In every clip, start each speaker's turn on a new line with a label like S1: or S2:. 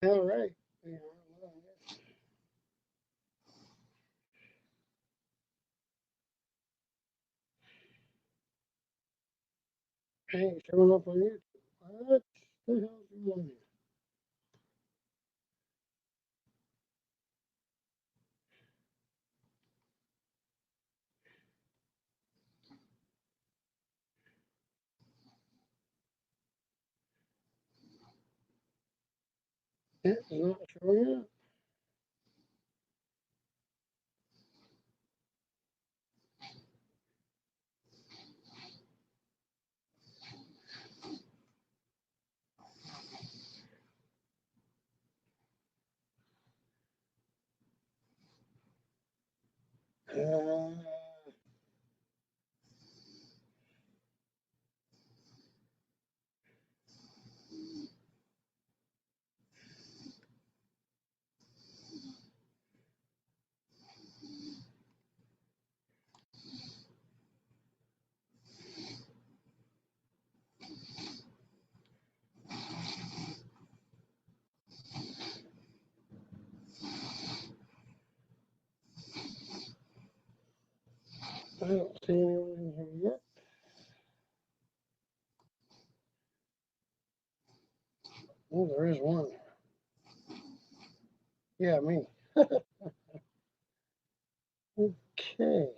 S1: All right. Yeah, well, I ain't showing up on YouTube. What the hell's going on here? It's not showing up. Uh, I don't see anyone in here yet. Oh, there is one. Yeah, me. Okay.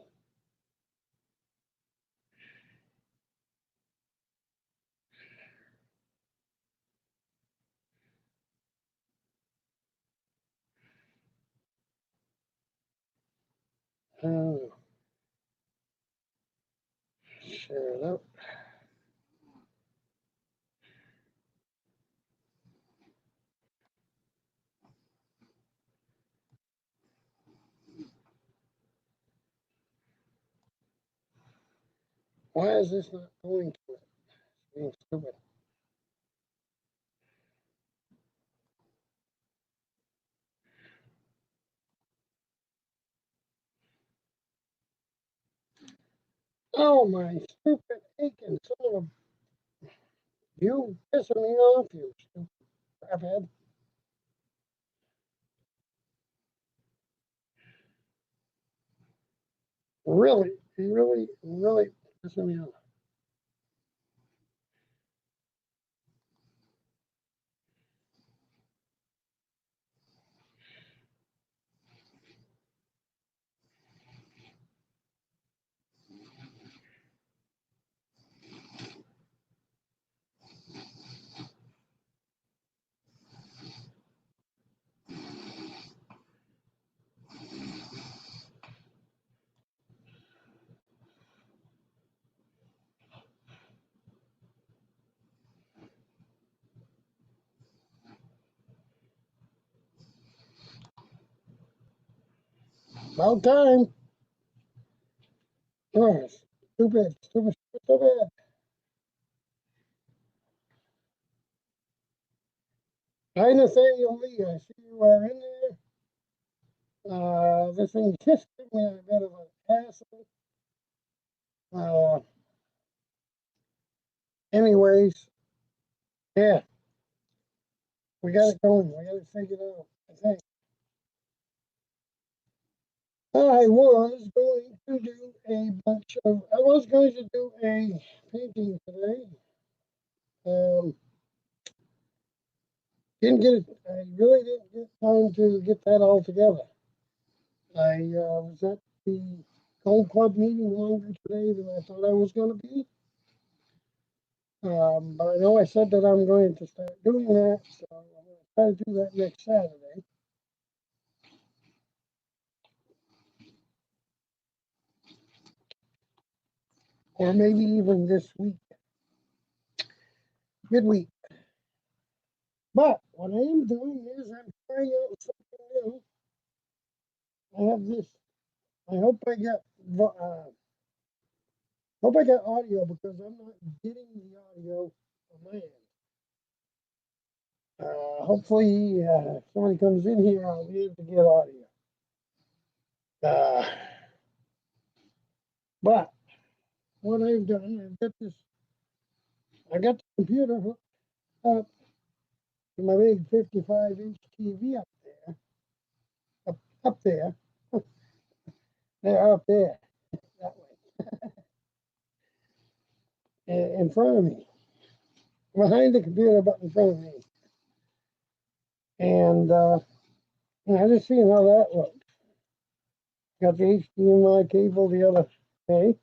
S1: Uh, share it out. Why is this not going to it? It's being stupid. Oh, my stupid aching son of you pissing me off, you stupid craphead. Really, really, really pissing me off. About time. Oh, stupid, stupid, stupid. Hi, Nathaniel Lee. I see you are in there. This thing just gave me a bit of an hassle. Uh, anyways, yeah, we got it going. We got it figured out, I think. I was going to do a bunch of, I was going to do a painting today. Um, didn't get it, I really didn't get time to get that all together. I was at the golf club meeting longer today than I thought I was going to be. But I know I said that I'm going to start doing that, so I'm going to try to do that next Saturday, or maybe even this week, midweek. But what I am doing is I'm trying out something new. I have this. I hope I got audio because I'm not getting the audio on my end. Hopefully, if somebody comes in here, I'll be able to get audio. Uh, but what I've done, I got the computer hooked up my big 55-inch TV up there, up there. They're up there that way, in front of me, behind the computer, but in front of me. And I just seen how that looked. Got the HDMI cable the other day,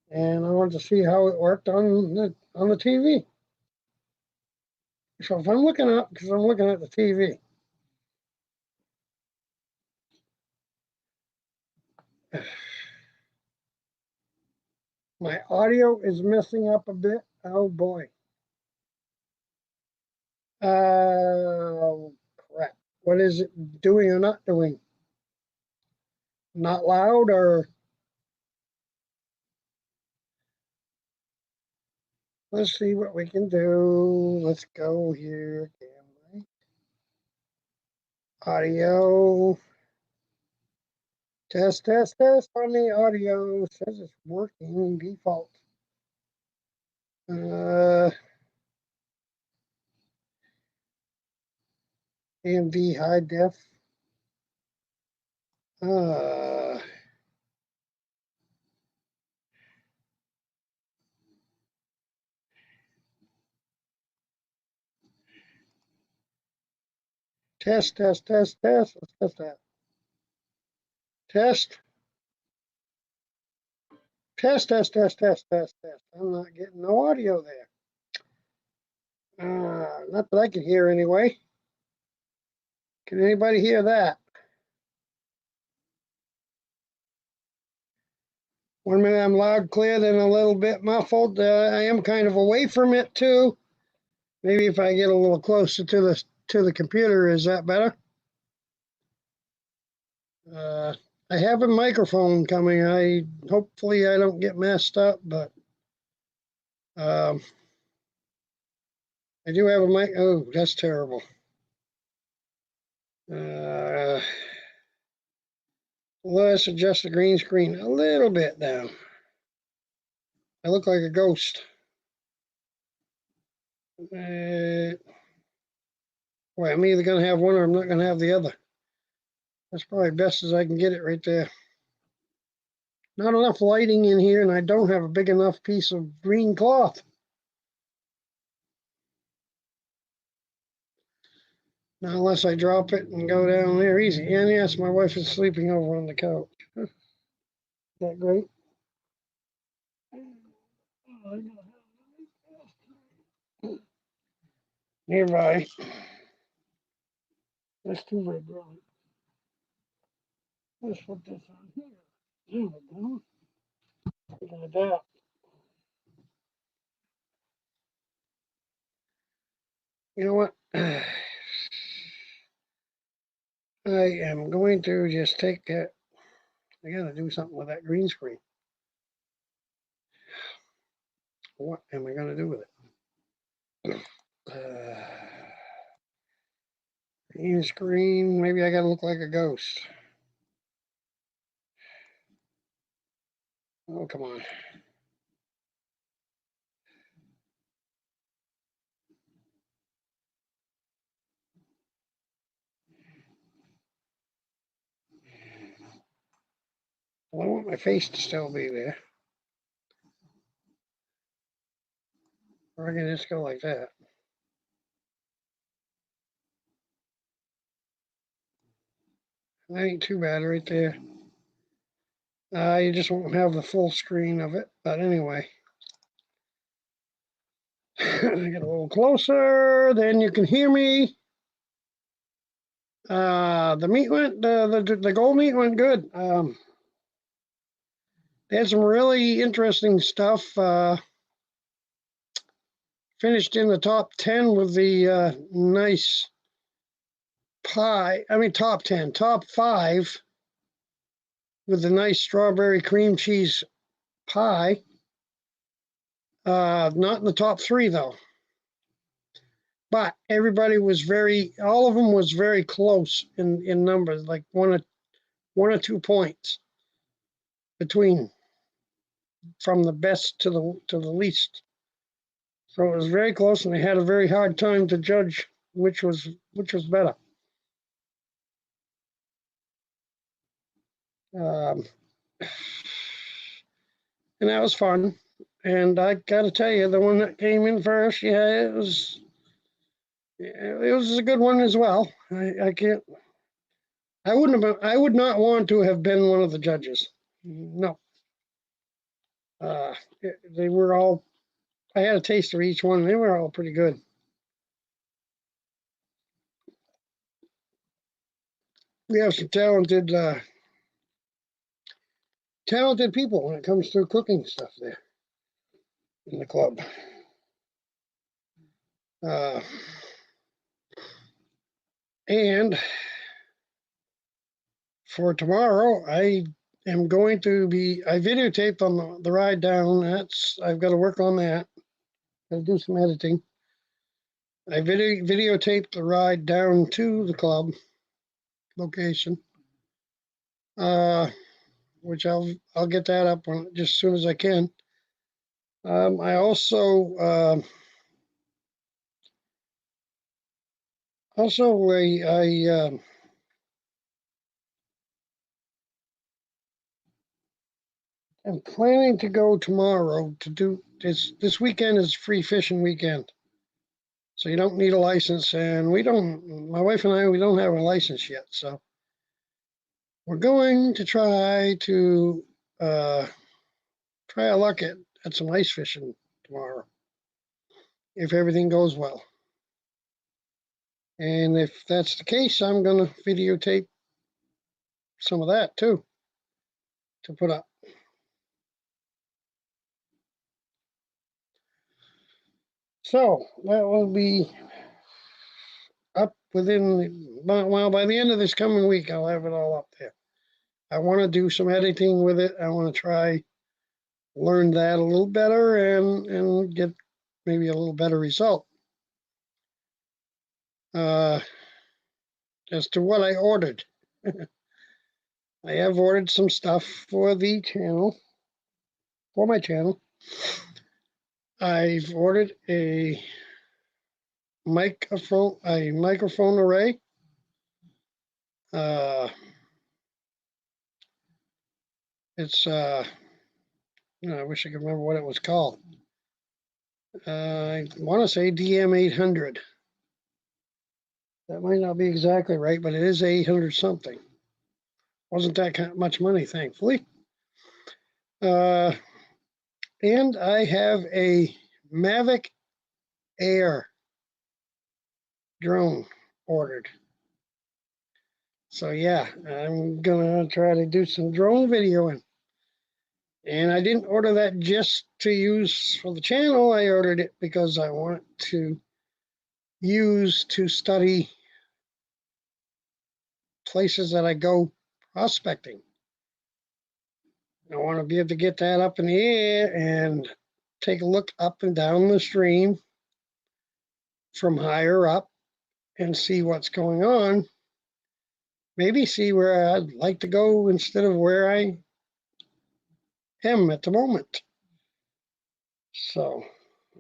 S1: and I wanted to see how it worked on the TV. So if I'm looking up, because I'm looking at the TV, my audio is messing up a bit. Oh boy. Oh crap. What is it doing or not doing? Not loud or let's see what we can do. Let's go here. Camera. Audio. Test, test, test on the audio. Says it's working default. AMD high def. Uh, test, test, test, test. Let's test that. Test. Test, test, test, test, test, test. I'm not getting no audio there. Not that I can hear anyway. Can anybody hear that? 1 minute I'm loud, clear, then a little bit muffled. I am kind of away from it too. Maybe if I get a little closer to the computer, is that better? I have a microphone coming. Hopefully I don't get messed up, but I do have a mic. Oh, that's terrible. Let's adjust the green screen a little bit down. I look like a ghost. Well, I'm either going to have one or I'm not going to have the other. That's probably best as I can get it right there. Not enough lighting in here, and I don't have a big enough piece of green cloth. Now, unless I drop it and go down there easy. And yes, my wife is sleeping over on the couch. Is that great? Nearby. That's too very bright. Let's put this on here. There we go. Like that. You know what? I am going to just take that. I gotta do something with that green screen. What am I gonna do with it? Green screen. Maybe I gotta look like a ghost. Oh, come on. Well, I want my face to still be there. Or I can just go like that. That ain't too bad right there. You just won't have the full screen of it. But anyway. Get a little closer, then you can hear me. The meat went, the gold meat went good. They had some really interesting stuff. Finished in the top 10 with the nice pie. I mean, top 10, top 5 with the nice strawberry cream cheese pie. Not in the top 3 though. But everybody was all of them was very close in numbers, like one or 2 points between from the best to the least. So it was very close, and they had a very hard time to judge which was better. Um, and that was fun. And I got to tell you, the one that came in first, yeah, it was a good one as well. I can't. I wouldn't have. I would not want to have been one of the judges. No. Uh, they were all. I had a taste of each one. They were all pretty good. We have some talented people when it comes to cooking stuff there in the club. Uh, and for tomorrow, I am going to be. I videotaped on the ride down. I've got to work on that. Got to do some editing. I videotaped the ride down to the club location, uh, which I'll get that up on just as soon as I can. I also am planning to go tomorrow to do this. This weekend is free fishing weekend, so you don't need a license, and we don't. My wife and we don't have a license yet, so we're going to uh, try our luck at some ice fishing tomorrow, if everything goes well. And if that's the case, I'm going to videotape some of that too to put up. So that will be up by the end of this coming week, I'll have it all up there. I want to do some editing with it. I want to try learn that a little better and get maybe a little better result. As to what I ordered, I have ordered some stuff for the channel, for my channel. I've ordered a microphone array. It's I wish I could remember what it was called. I want to say DM800. That might not be exactly right, but it is 800 something. Wasn't that much money, thankfully. And I have a Mavic Air drone ordered. So yeah, I'm gonna try to do some drone videoing. And I didn't order that just to use for the channel. I ordered it because I want to use to study places that I go prospecting. I want to be able to get that up in the air and take a look up and down the stream from higher up and see what's going on. Maybe see where I'd like to go instead of where I am at the moment. So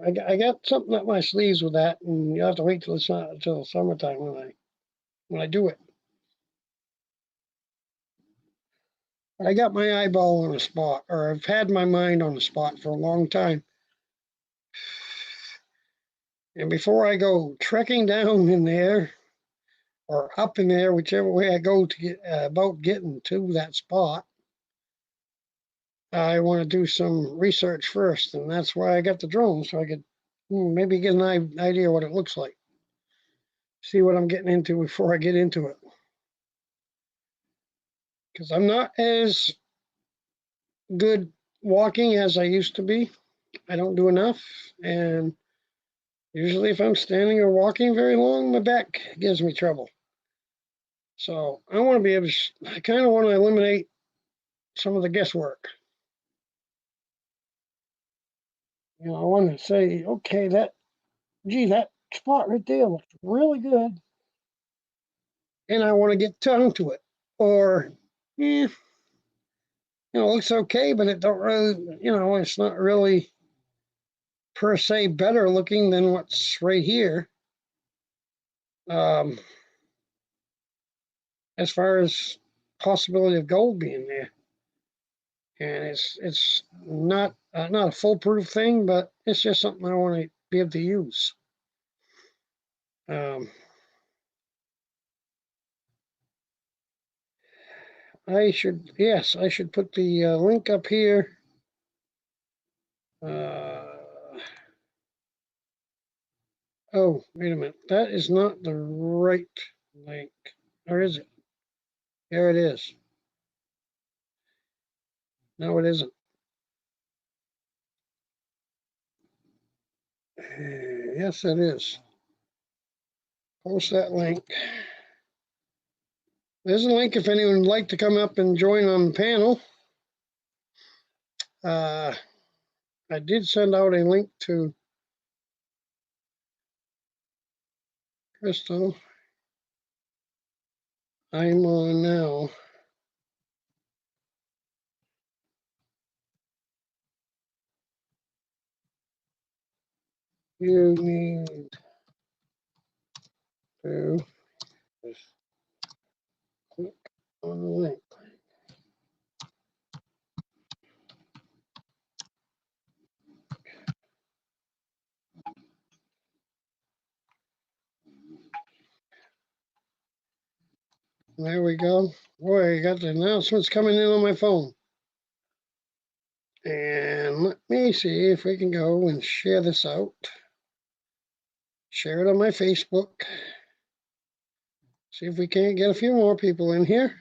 S1: I got something up my sleeves with that, and you have to wait till the summertime when I do it. I got my eyeball on a spot, or I've had my mind on a spot for a long time. And before I go trekking down in there or up in there, whichever way I go to get about getting to that spot, I want to do some research first, and that's why I got the drone, so I could maybe get an idea what it looks like. See what I'm getting into before I get into it. Because I'm not as good walking as I used to be. I don't do enough, and usually if I'm standing or walking very long, my back gives me trouble. So I want to be able to, I kind of want to eliminate some of the guesswork. I want to say, okay, that spot right there looks really good. And I want to get down to it. Or, it looks okay, but it don't really, it's not really per se better looking than what's right here. Um, as far as possibility of gold being there, and it's not a foolproof thing, but it's just something I want to be able to use. I should put the link up here. Oh, wait a minute. That is not the right link. Or is it? There it is. No, it isn't. Yes, it is. Post that link. There's a link if anyone would like to come up and join on the panel. I did send out a link to Crystal. I'm on now. You need to just click on the link. There we go. Boy, I got the announcements coming in on my phone. And let me see if we can go and share this out. Share it on my Facebook. See if we can't get a few more people in here.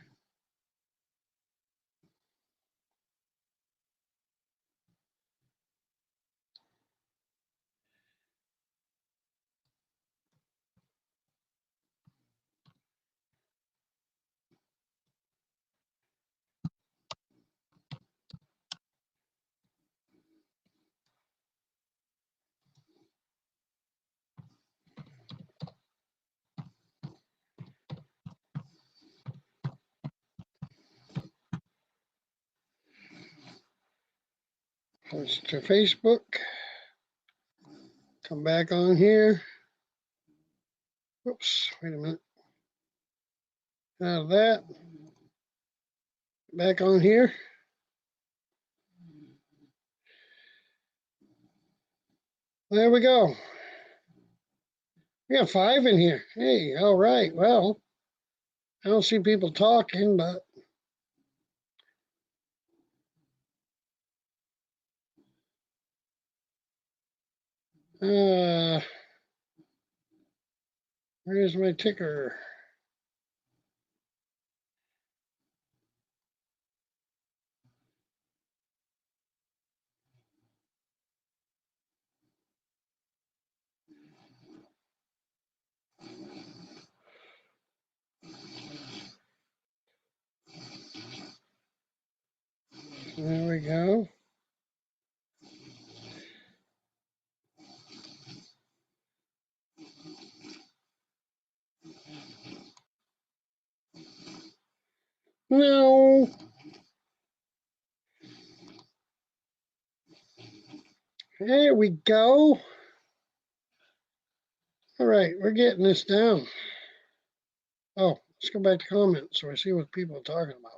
S1: Post to Facebook. Come back on here. Whoops, wait a minute. Out of that. Back on here. There we go. We got 5 in here. Hey, all right. Well, I don't see people talking, but where's my ticker? There we go. No. There we go. All right, we're getting this down. Oh, let's go back to comments so I see what people are talking about.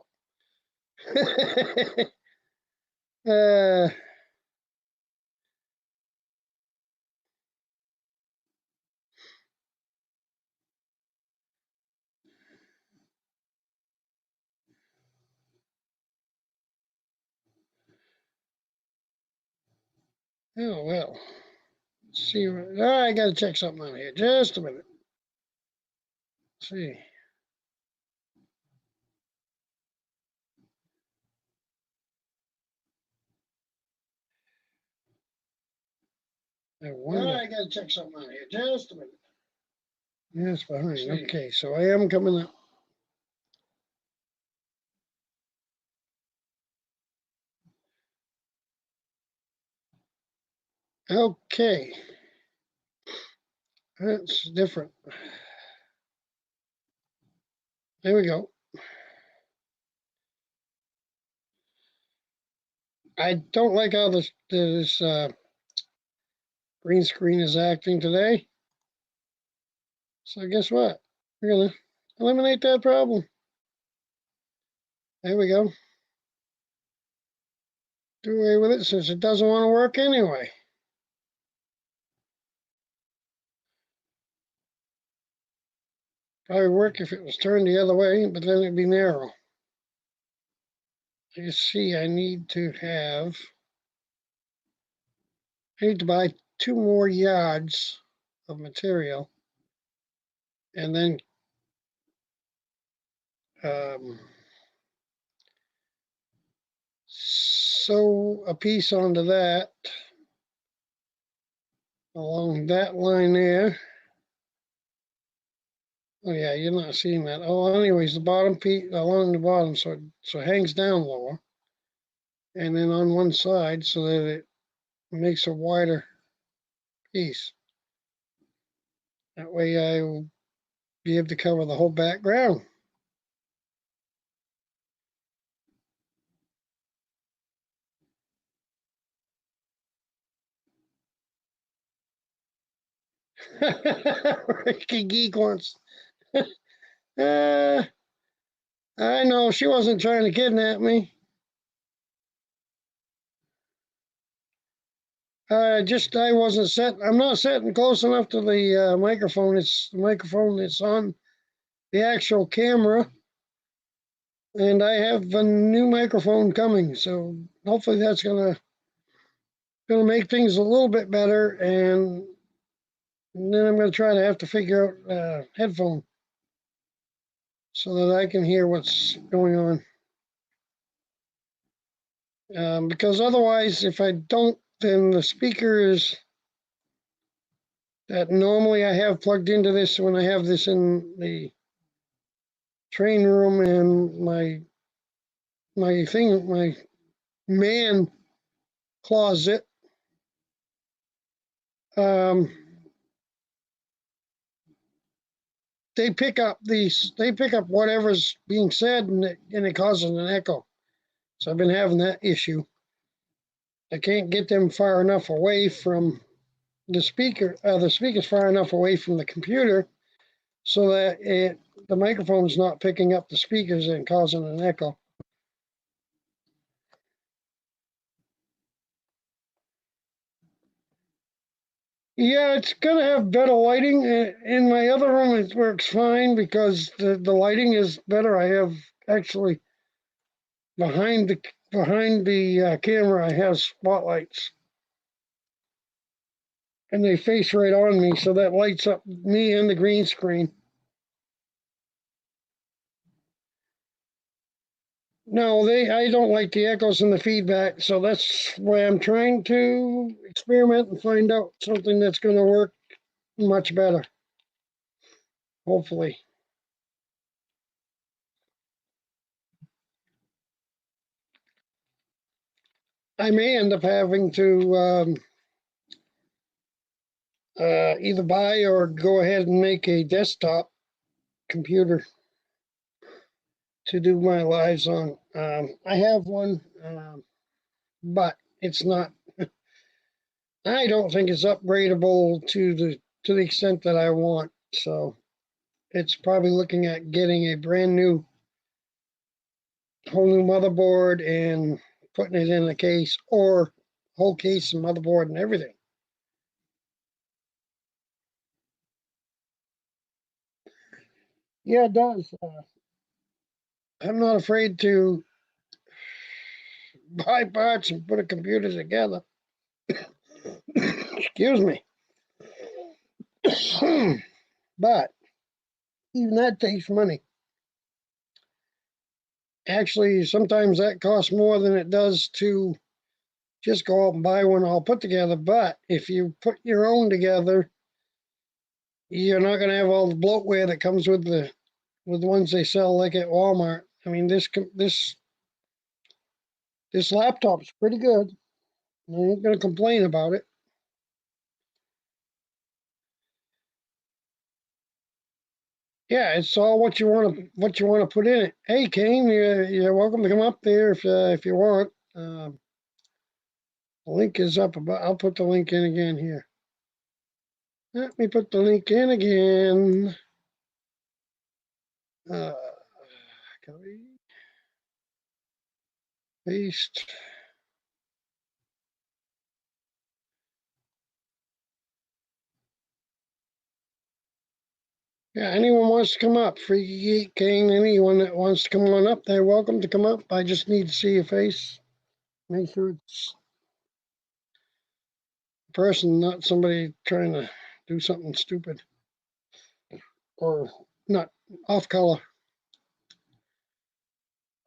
S1: Oh, well. Let's see. I got to check something on here. Just a minute. Let's see. I got to check something on here. Just a minute. Yes, behind. Okay, so I am coming up. Okay. That's different. There we go. I don't like how this green screen is acting today. So guess what? We're gonna eliminate that problem. There we go. Do away with it since it doesn't want to work anyway. Probably work if it was turned the other way, but then it'd be narrow. You see, I need to buy 2 more yards of material and then um, sew a piece onto that along that line there. Oh yeah, you're not seeing that. Oh, anyways, the bottom piece along the bottom, so it hangs down lower, and then on one side so that it makes a wider piece. That way, I will be able to cover the whole background. Ricky Geek wants. uh, I know she wasn't trying to kidnap me. Just I wasn't set. I'm not sitting close enough to the microphone. It's the microphone that's on the actual camera, and I have a new microphone coming. So hopefully that's gonna make things a little bit better. And then I'm gonna try to have to figure out headphone so that I can hear what's going on. Because otherwise, if I don't, then the speakers that normally I have plugged into this when I have this in the train room and my man closet, um, they pick up whatever's being said, and it causes an echo. So I've been having that issue. I can't get them far enough away from the speaker's far enough away from the computer so that the microphone's not picking up the speakers and causing an echo. Yeah, it's gonna have better lighting. In my other room, it works fine because the lighting is better. I have actually behind the camera, I have spotlights, and they face right on me, so that lights up me and the green screen. No, I don't like the echoes and the feedback, so that's why I'm trying to experiment and find out something that's going to work much better. Hopefully, I may end up having to either buy or go ahead and make a desktop computer to do my lives on. I have one, but it's not. I don't think it's upgradable to the extent that I want. So it's probably looking at getting a brand new, whole new motherboard and putting it in a case, or whole case and motherboard and everything. Yeah, it does. I'm not afraid to buy parts and put a computer together. Excuse me. But even that takes money. Actually, sometimes that costs more than it does to just go out and buy one all put together. But if you put your own together, you're not going to have all the bloatware that comes with the ones they sell like at Walmart. I mean, this laptop's pretty good. I ain't going to complain about it. Yeah, it's all what you want to put in it. Hey, Kane, you're welcome to come up there if you want. The link is up above. I'll put the link in again here. Let me put the link in again. Uh, copy, paste. Yeah, anyone wants to come up, Freaky Geek King, anyone that wants to come on up, they're welcome to come up. I just need to see your face. Make sure it's a person, not somebody trying to do something stupid or not off color.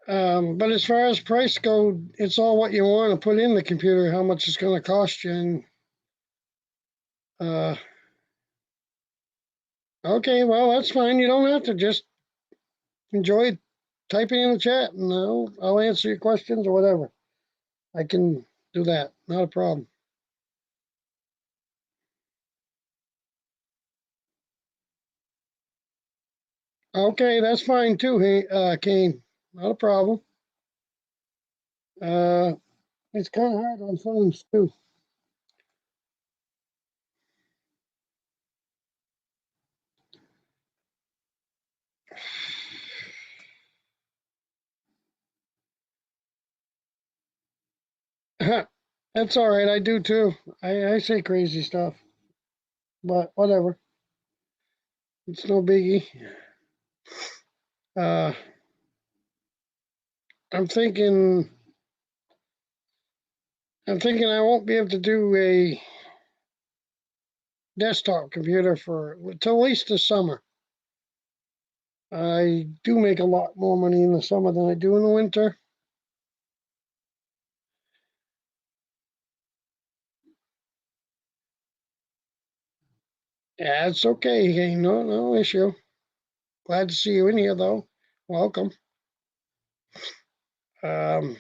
S1: But as far as price go, it's all what you want to put in the computer, how much it's going to cost you. And uh, okay, well, that's fine. You don't have to just enjoy typing in the chat, and I'll answer your questions or whatever. I can do that. Not a problem. Okay, that's fine too, hey, Kane. Not a problem. Uh, it's kind of hard on phones too. That's all right. I do too. I say crazy stuff, but whatever. It's no biggie. Uh, I'm thinking. I'm thinking I won't be able to do a desktop computer for till at least the summer. I do make a lot more money in the summer than I do in the winter. Yeah, it's okay. Hey, no issue. Glad to see you in here, though. Welcome. Um,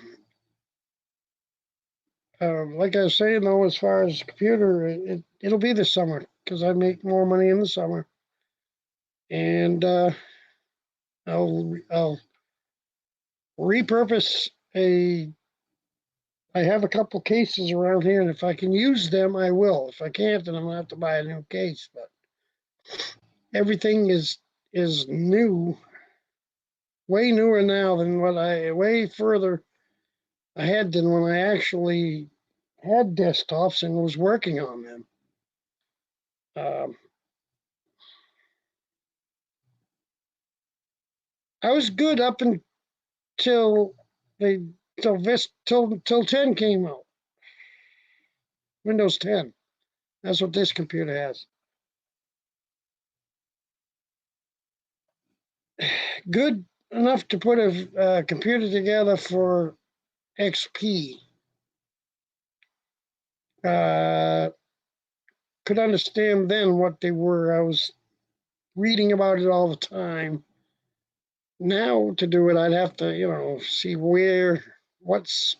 S1: like I was saying, though, as far as computer, it'll be this summer because I make more money in the summer, and I'll repurpose a. I have a couple cases around here, and if I can use them, I will. If I can't, then I'm gonna have to buy a new case. But everything is new, way newer now than what way further ahead than when I actually had desktops and was working on them. Um, I was good up until they till 10 came out. Windows 10. That's what this computer has. Good enough to put a computer together for XP. Uh, could understand then what they were. I was reading about it all the time. Now to do it, I'd have to, see what's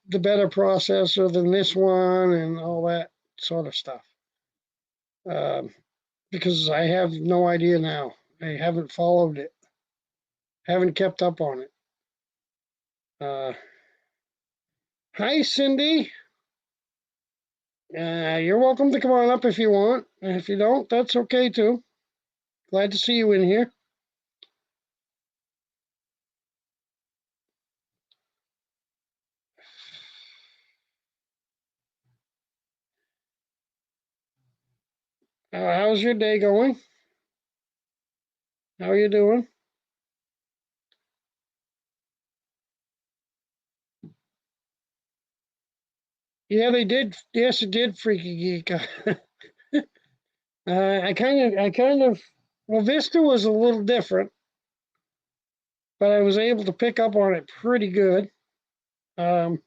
S1: the better processor than this one and all that sort of stuff. Um, because I have no idea now. I haven't followed it, haven't kept up on it. Hi, Cindy. You're welcome to come on up if you want. If you don't, that's okay too. Glad to see you in here. How's your day going? How are you doing? Yeah, they did. Yes, it did, Freaky Geek. Well, Vista was a little different, but I was able to pick up on it pretty good. Um,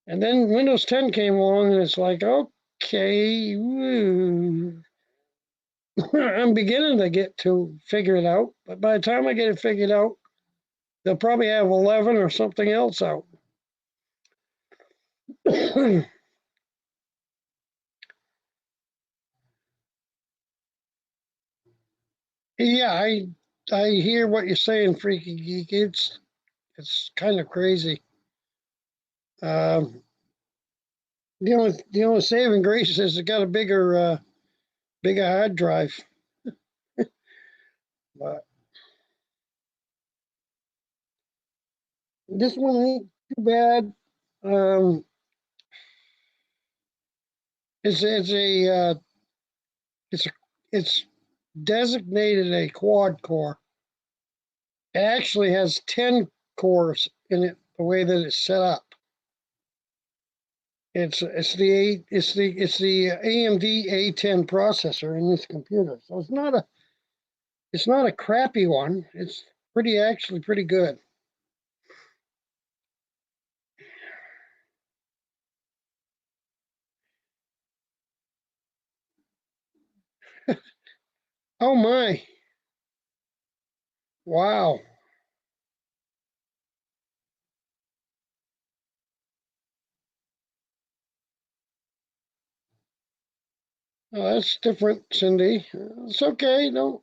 S1: and then Windows 10 came along, and it's like, okay, I'm beginning to get to figure it out. But by the time I get it figured out, they'll probably have 11 or something else out. Yeah, I hear what you're saying, Freaky Geek. It's kind of crazy. Um, The only saving grace is it got a bigger hard drive. But this one ain't too bad. Um, it's it's a, it's designated a quad core. It actually has 10 cores in it. The way that it's set up, it's the AMD A10 processor in this computer. So it's not a crappy one. It's actually pretty good. Oh my! Wow. Oh, that's different, Cindy. It's okay. No.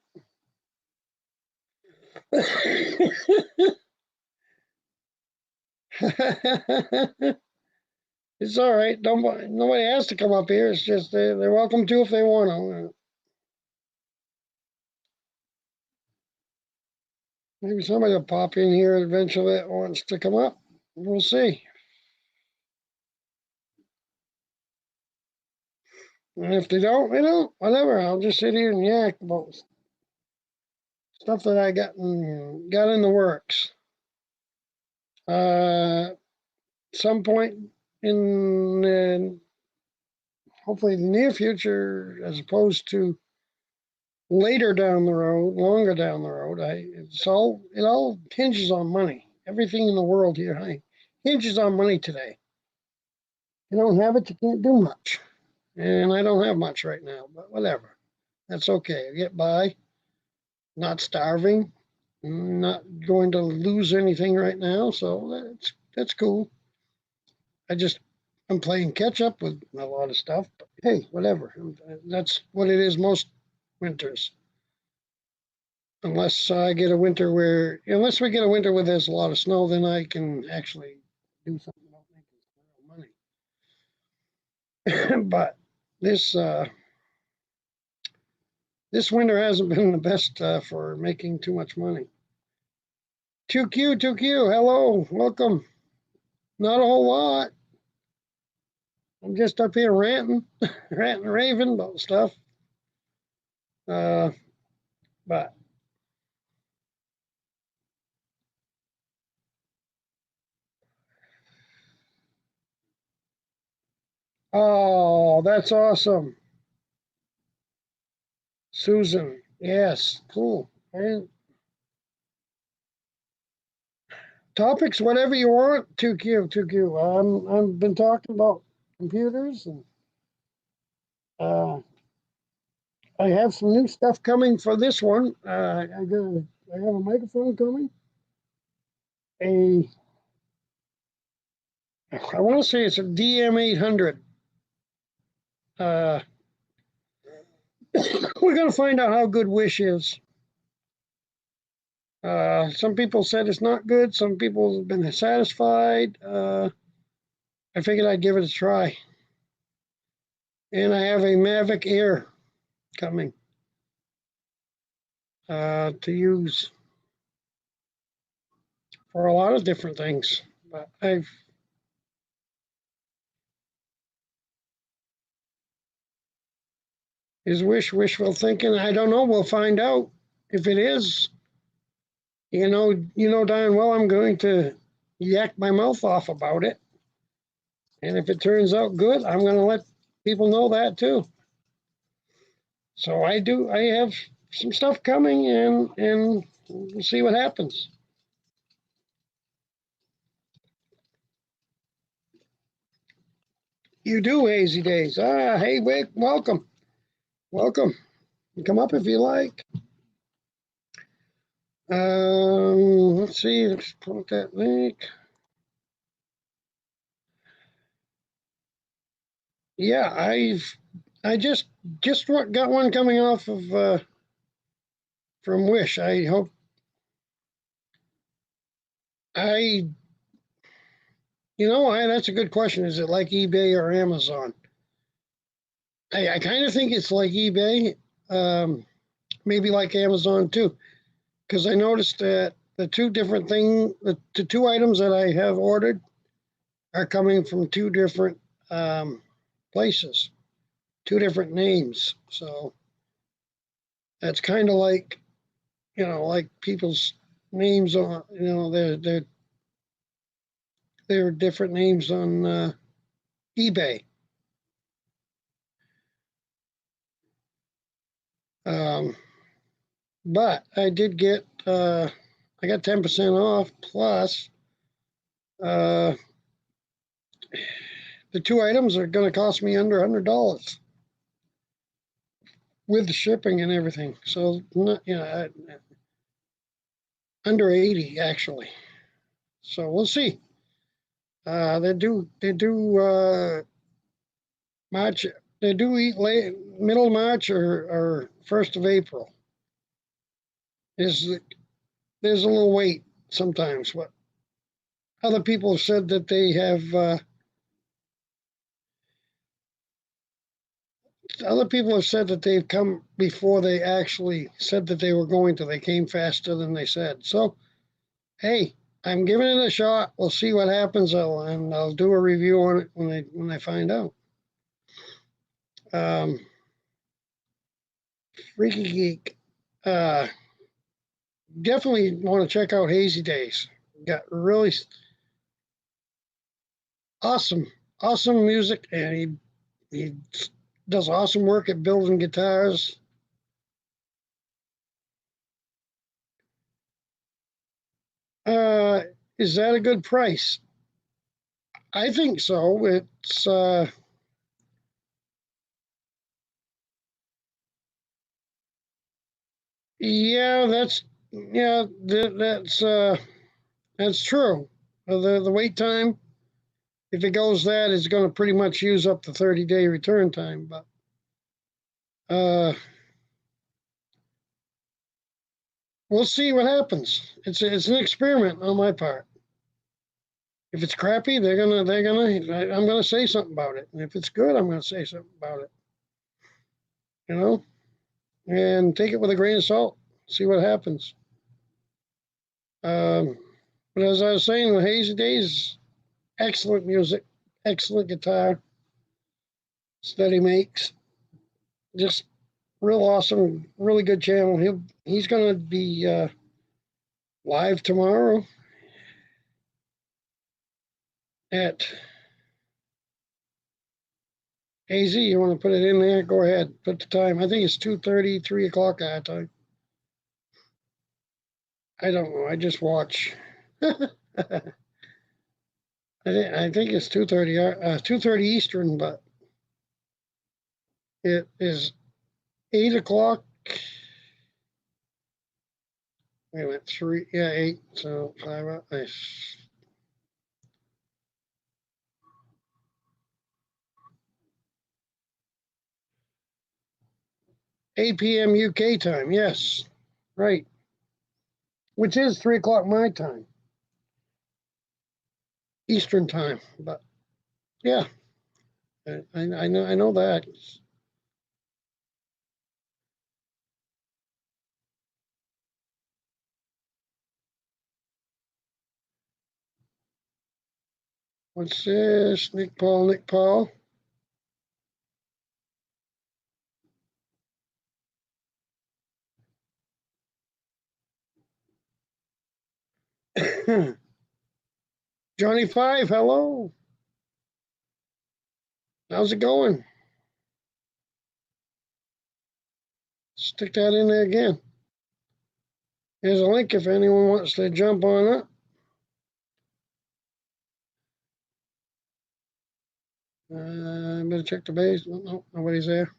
S1: It's all right. Nobody has to come up here. It's just they're welcome to if they want to. Maybe somebody will pop in here eventually that wants to come up. We'll see. And if they don't, they don't. Whatever. I'll just sit here and yak about stuff that I got in the works. Some point in hopefully the near future, as opposed to later down the road, longer down the road. It all hinges on money. Everything in the world here hinges on money today. You don't have it, you can't do much. And I don't have much right now, but whatever. That's okay. I get by, not starving, not going to lose anything right now, so that's cool. I just I'm playing catch up with a lot of stuff, but hey, whatever. That's what it is most winters. Unless we get a winter where there's a lot of snow, then I can actually do something about making some real money. But this this winter hasn't been the best for making too much money. 2Q, hello, welcome. Not a whole lot. I'm just up here ranting, ranting, raving about stuff. Uh, but oh, that's awesome, Susan. Yes, cool. And topics, whatever you want. 2Q. I've been talking about computers, and uh, I have some new stuff coming for this one. I have a microphone coming. A I want to say it's a DM800. Uh, we're gonna find out how good Wish is. Some people said it's not good. Some people have been satisfied. I figured I'd give it a try. And I have a Mavic Air coming to use for a lot of different things. But I've is wishful thinking. I don't know. We'll find out. If it is, darn well I'm going to yak my mouth off about it. And if it turns out good, I'm going to let people know that too. So I do. I have some stuff coming, and we'll see what happens. You do, Hazy Days. Hey, Wick, welcome. You come up if you like. Let's see. Let's put that link. Yeah, I just got one coming off of from Wish. I That's a good question. Is it like eBay or Amazon? I kind of think it's like eBay, um, maybe like Amazon too, because I noticed that the two items that I have ordered are coming from two different um, places, two different names. So that's kind of like, like people's names on, they're different names on eBay. Um, but I got 10% off plus uh, the two items are going to cost me under $100 with the shipping and everything. So, not, under 80 actually. So we'll see. They do March. They do eat late middle of March or 1st of April. Is there's a little wait sometimes. What other people have said that they have. Other people have said that they've come before they actually said that they were going to. They came faster than they said. So, hey, I'm giving it a shot. We'll see what happens, and I'll do a review on it when I find out. Um, Freaky Geek. Uh, Definitely want to check out Hazy Days. Got really awesome, awesome music, and he does awesome work at building guitars. Uh, is that a good price? I think so. It's yeah, that's true. The wait time, if it goes that, is going to pretty much use up the 30-day return time. But uh, we'll see what happens. It's an experiment on my part. If it's crappy, I'm gonna say something about it. And if it's good, I'm gonna say something about it. You know, and take it with a grain of salt. See what happens. Um, but as I was saying, the Hazy Days, excellent music, excellent guitar that he makes. Just real awesome, really good channel. He's gonna be live tomorrow at AZ. You want to put it in there? Go ahead. Put the time. I think it's 2:30, 3 o'clock our time. I don't know. I just watch. I think it's 2:30 Eastern, but it is 8 o'clock. Wait a minute, 8. So 5. 8 p.m. UK time. Yes, right. Which is 3 o'clock my time, Eastern time. But yeah, I know that. What's this? Nick Paul, Nick Paul. Johnny Five, hello. How's it going? Stick that in there again. Here's a link if anyone wants to jump on it. Better check the base. No, nobody's there.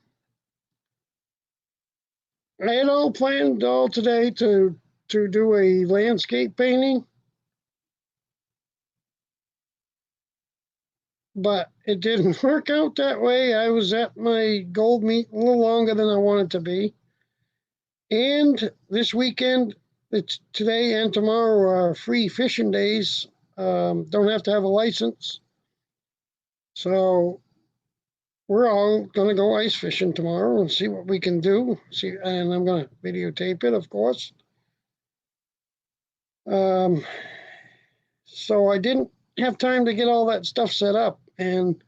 S1: I had all planned all today to do a landscape painting, but it didn't work out that way. I was at my gold meet a little longer than I wanted to be. And this weekend, it's today and tomorrow are free fishing days Don't have to have a license. So we're all going to go ice fishing tomorrow and see what we can do. And I'm going to videotape it, of course. So I didn't have time to get all that stuff set up. And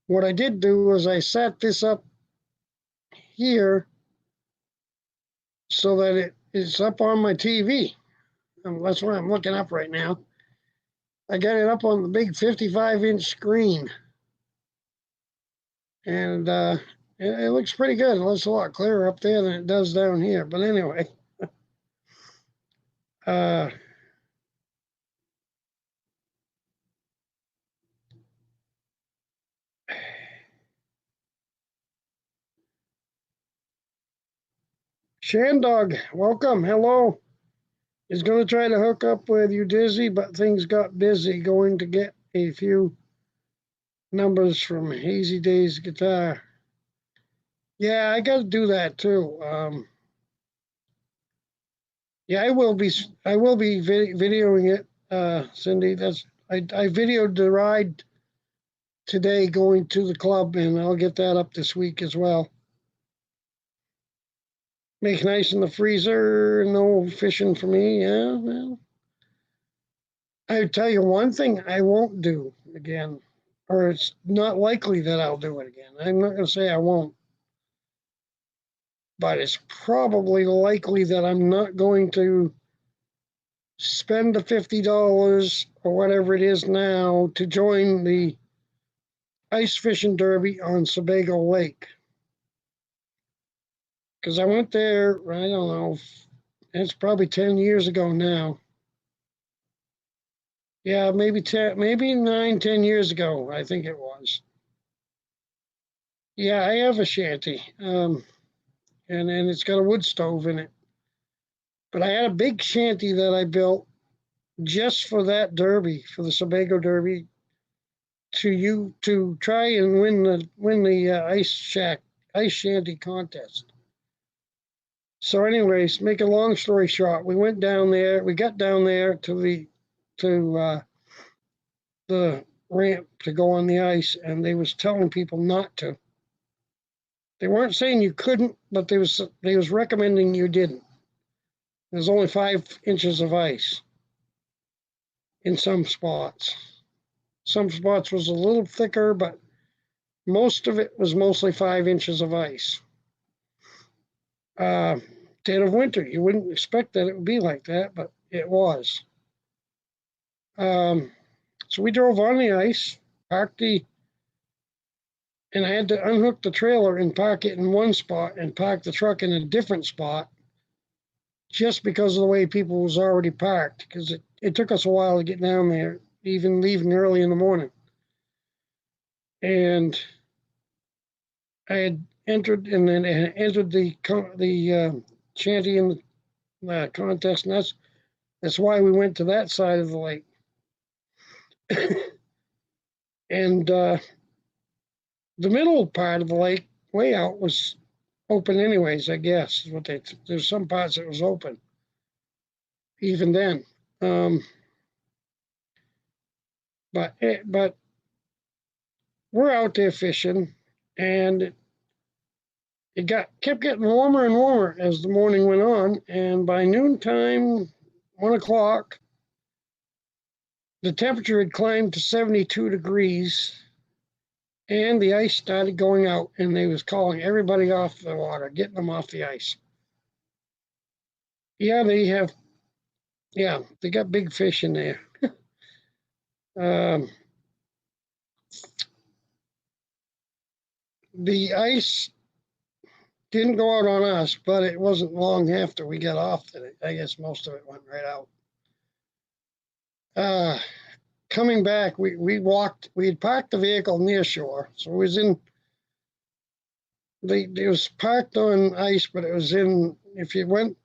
S1: what I did do was I set this up here so that it is up on my TV. That's what I'm looking up right now. I got it up on the big 55-inch screen. And it looks pretty good. It looks a lot clearer up there than it does down here. But anyway, Shandog, welcome. Hello. Is going to try to hook up with you, Dizzy, but things got busy going to get a few numbers from Hazy Days Guitar. Yeah, I got to do that too. Yeah, I will be videoing it, Cindy. I videoed the ride today going to the club, and I'll get that up this week as well. Make nice in the freezer. No fishing for me. Yeah, well, I tell you one thing I won't do again, or it's not likely that I'll do it again. I'm not going to say I won't, but it's probably likely that I'm not going to spend the $50 or whatever it is now to join the ice fishing derby on Sebago Lake. Because I went there, I don't know, it's probably 10 years ago now. Yeah, maybe 10, maybe 9, 10 years ago, I think it was. Yeah, I have a shanty, and it's got a wood stove in it. But I had a big shanty that I built just for that derby, for the Sebago Derby, to try and win the ice shanty contest. So, anyways, make a long story short, we went down there. We got down there to the ramp to go on the ice, and they was telling people not to. They weren't saying you couldn't, but they was recommending you didn't. There's only 5 inches of ice in some spots. Some spots was a little thicker, but most of it was mostly 5 inches of ice. Dead of winter, you wouldn't expect that it would be like that, but it was. So we drove on the ice, and I had to unhook the trailer and park it in one spot and park the truck in a different spot just because of the way people was already parked, because it took us a while to get down there, even leaving early in the morning. And I had entered the shanty in the contest, and that's why we went to that side of the lake. And the middle part of the lake, way out, was open anyways, I guess. There's some parts that was open, even then. But we're out there fishing, and it kept getting warmer and warmer as the morning went on, and by noontime, 1 o'clock, the temperature had climbed to 72 degrees, and the ice started going out, and they was calling everybody off the water, getting them off the ice. Yeah, they got big fish in there. The ice didn't go out on us, but it wasn't long after we got off that I guess most of it went right out. Coming back, we had parked the vehicle near shore, so it was parked on ice, but it was if you went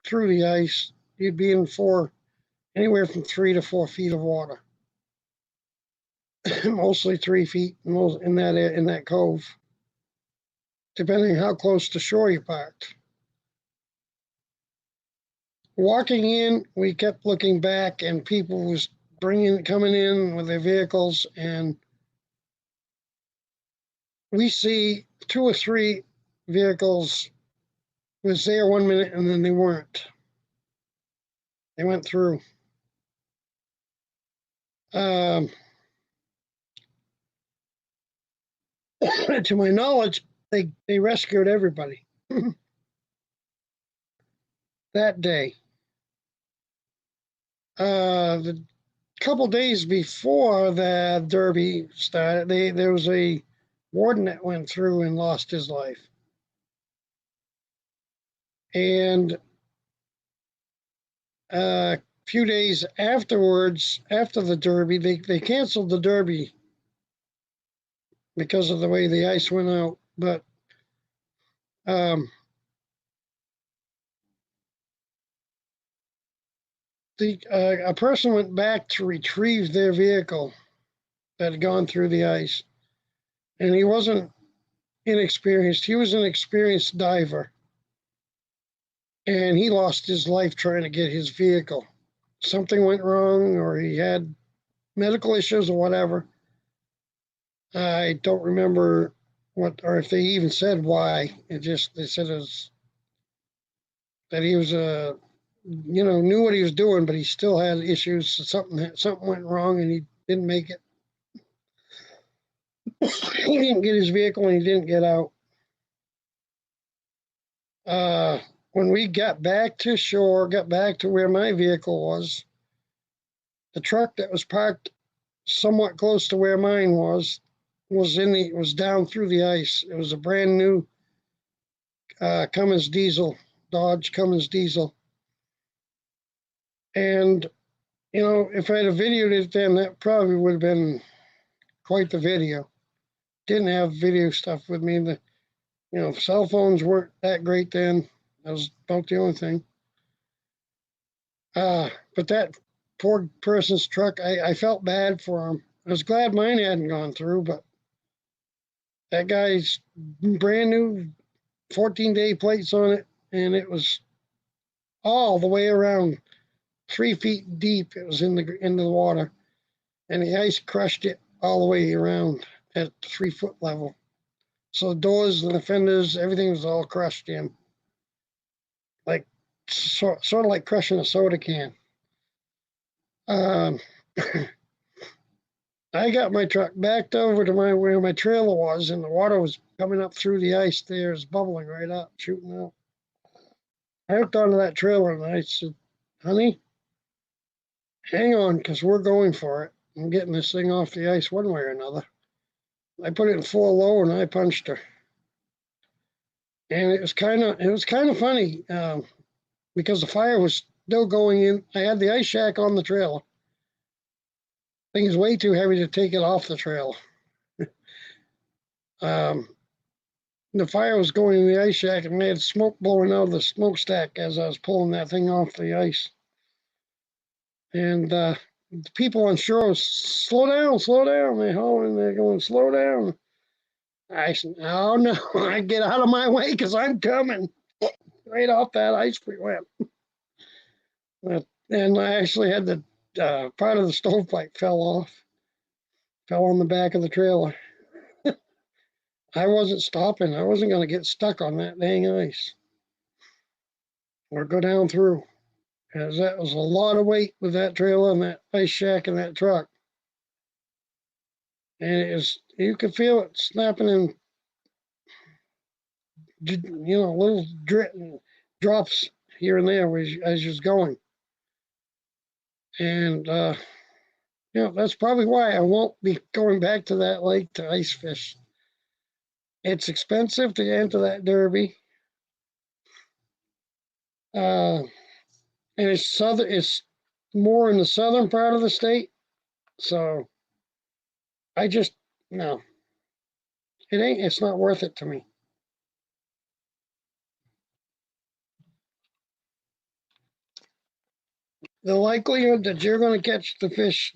S1: through the ice, you'd be in anywhere from 3 to 4 feet of water. Mostly 3 feet in that cove, depending how close to shore you parked. Walking in, we kept looking back, and people was coming in with their vehicles, and we see 2 or 3 vehicles was there 1 minute and then they weren't. They went through. Um, to my knowledge, they rescued everybody that day. The couple days before the Derby started, there was a warden that went through and lost his life. And a few days afterwards, after the Derby, they canceled the Derby because of the way the ice went out. But a person went back to retrieve their vehicle that had gone through the ice, and he wasn't inexperienced. He was an experienced diver, and he lost his life trying to get his vehicle. Something went wrong, or he had medical issues or whatever. I don't remember what, or if they even said why. They said it was that he was knew what he was doing, but he still had issues. Something went wrong, and he didn't make it. He didn't get his vehicle, and he didn't get out. When we got back to shore, got back to where my vehicle was, the truck that was parked somewhat close to where mine was down through the ice. It was a brand new Cummins diesel, Dodge Cummins diesel. And, if I had videoed it then, that probably would have been quite the video. Didn't have video stuff with me. Cell phones weren't that great then. That was about the only thing. But that poor person's truck, I felt bad for him. I was glad mine hadn't gone through, but that guy's brand new 14-day plates on it, and it was all the way around 3 feet deep. It was in the water, and the ice crushed it all the way around at 3-foot level. So the doors and the fenders, everything was all crushed in, like sort of like crushing a soda can. I got my truck backed over to where my trailer was, and the water was coming up through the ice there. It's bubbling right up, shooting out. I hooked onto that trailer and I said, honey, hang on, because we're going for it. I'm getting this thing off the ice one way or another. I put it in 4 low and I punched her. And it was kind of funny because the fire was still going in. I had the ice shack on the trailer. Thing is way too heavy to take it off the trailer. The fire was going in the ice shack, and they had smoke blowing out of the smokestack as I was pulling that thing off the ice. And the people on shore, slow down. They're hollering, they're going, slow down. I said, oh no, I get out of my way because I'm coming. Right off that ice we went. And I actually had the part of the stovepipe fell on the back of the trailer. I wasn't stopping. I wasn't going to get stuck on that dang ice or go down through, because that was a lot of weight with that trailer and that ice shack and that truck. And you could feel it snapping in, little drops here and there as you're going. And, that's probably why I won't be going back to that lake to ice fish. It's expensive to enter that derby. And it's more in the southern part of the state. So no, it's not worth it to me. The likelihood that you're going to catch the fish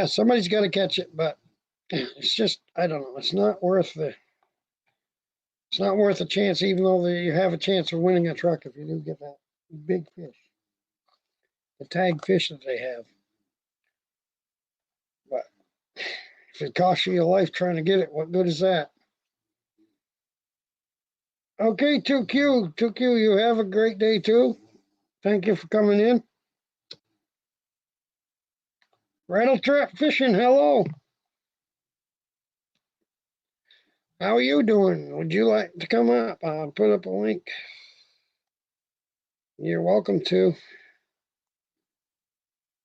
S1: somebody's got to catch it, but it's just, I don't know. It's not worth a chance, even though you have a chance of winning a truck if you do get that big fish, the tag fish that they have. If it costs you your life trying to get it, what good is that? Okay, 2Q, you have a great day too. Thank you for coming in. Rattle Trap Fishing, hello. How are you doing? Would you like to come up? I'll put up a link. You're welcome to.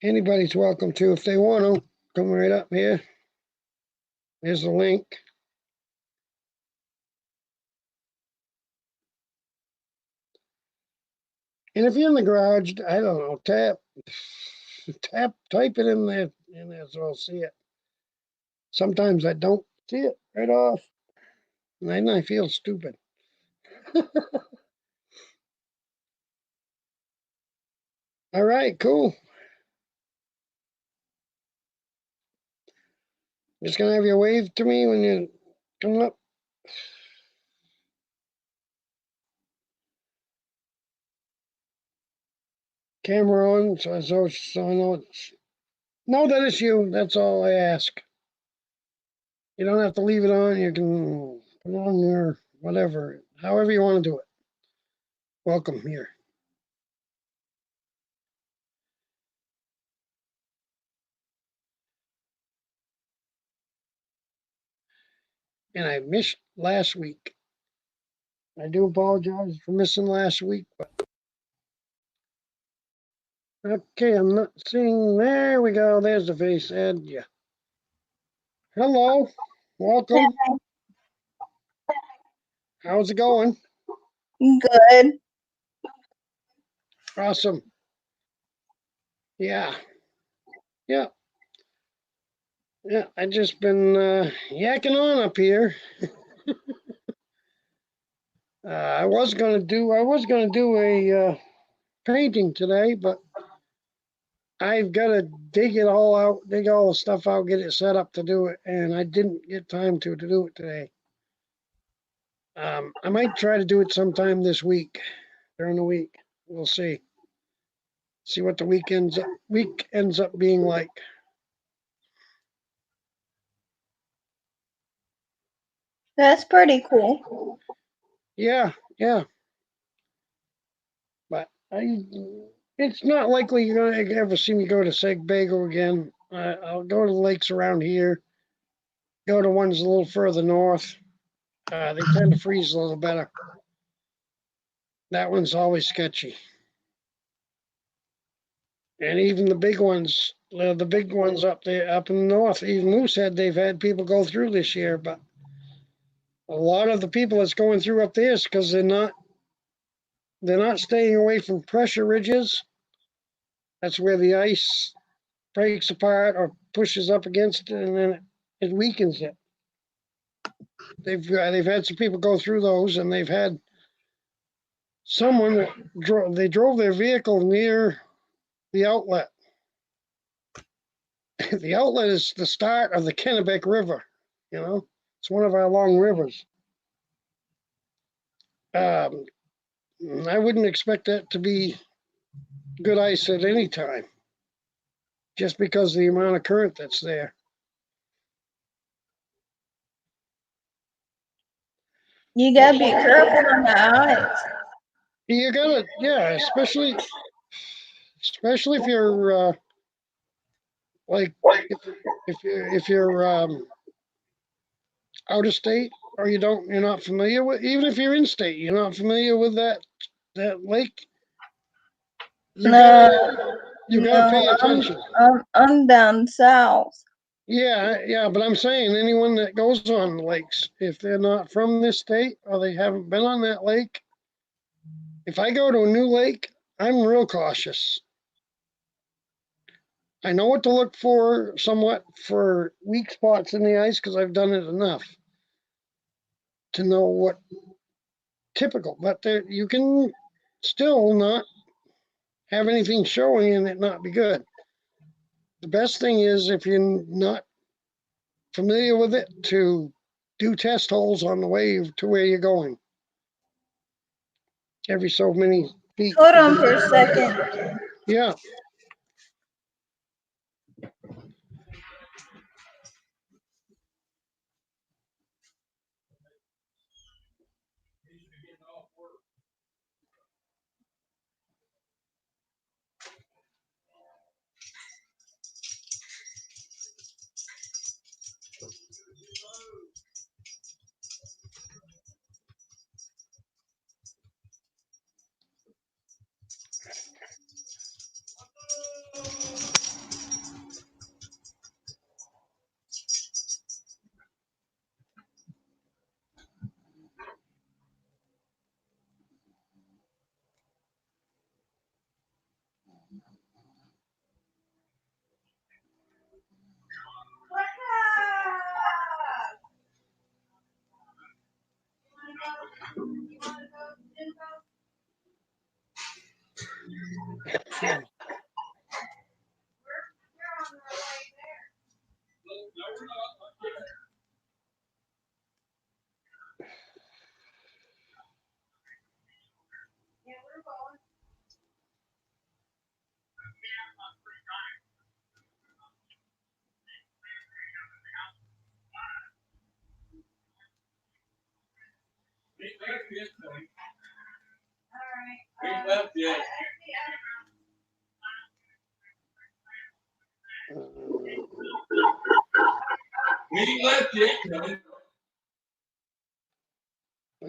S1: Anybody's welcome to if they want to. Come right up here. There's the link. And if you're in the garage, I don't know, type it in there so I'll see it. Sometimes I don't see it right off. And then I feel stupid. All right, cool. Just gonna have you wave to me when you come up. Camera on, so I know it's. No, that is you. That's all I ask. You don't have to leave it on. You can put it on or whatever, however you want to do it. Welcome here. And I missed last week. I do apologize for missing last week, but okay, I'm not seeing. There we go. There's the face, Ed. Yeah. Hello. Welcome. How's it going?
S2: Good.
S1: Awesome. Yeah. Yeah. Yeah. I just been yakking on up here. I was gonna do a painting today, but I've got to dig it all out, dig all the stuff out, get it set up to do it, and I didn't get time to do it today. I might try to do it sometime this week, during the week. We'll see. See what the week ends up being like.
S2: That's pretty cool.
S1: Yeah, yeah. But it's not likely you're gonna ever see me go to Segbago again. I'll go to the lakes around here. Go to ones a little further north. They tend to freeze a little better. That one's always sketchy. And even the big ones, up there, up in the north, even Moosehead, they've had people go through this year. But a lot of the people that's going through up there is because they're not staying away from pressure ridges. That's where the ice breaks apart or pushes up against it, and then it weakens it. They've had some people go through those, and they've had someone that drove their vehicle near the outlet. The outlet is the start of the Kennebec River. You know, it's one of our long rivers. Um, I wouldn't expect that to be good ice at any time, just because of the amount of current that's there.
S2: You gotta be careful on the ice.
S1: You gotta, yeah, especially if you're like if you're out of state or you're not familiar with, even if you're in state, you're not familiar with that lake. You gotta pay attention.
S2: I'm down south.
S1: Yeah, but I'm saying anyone that goes on lakes, if they're not from this state or they haven't been on that lake, if I go to a new lake, I'm real cautious. I know what to look for somewhat for weak spots in the ice because I've done it enough to know what typical, but you can still not have anything showing and it not be good. The best thing is if you're not familiar with it to do test holes on the way to where you're going. Every so many feet.
S2: Hold on for a second.
S1: Yeah.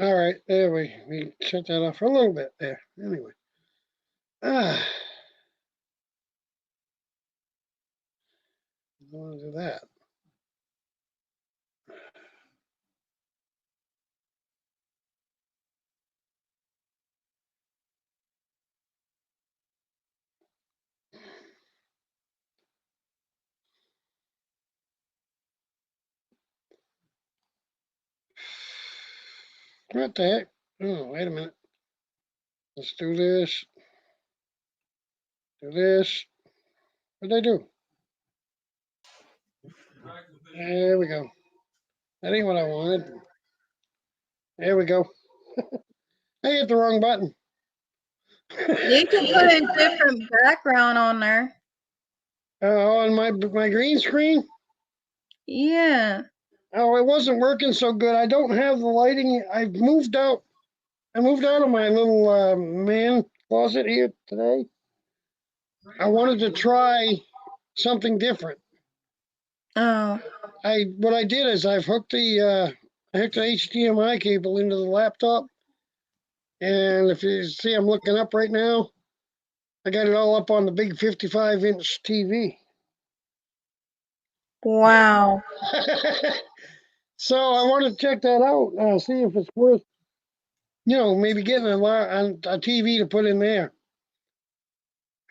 S1: All right, there we shut that off for a little bit there. Anyway, ah, I want to do that. What the heck? Oh, wait a minute. Let's do this. Do this. What'd I do? There we go. That ain't what I wanted. There we go. I hit the wrong button.
S2: You can put a different background on there.
S1: On my green screen?
S2: Yeah.
S1: Oh, it wasn't working so good. I don't have the lighting. I moved out of my little man closet here today. I wanted to try something different.
S2: Oh.
S1: What I did is I've hooked the HDMI cable into the laptop, and if you see, I'm looking up right now. I got it all up on the big 55-inch TV.
S2: Wow.
S1: So I want to check that out, see if it's worth, maybe getting a TV to put in there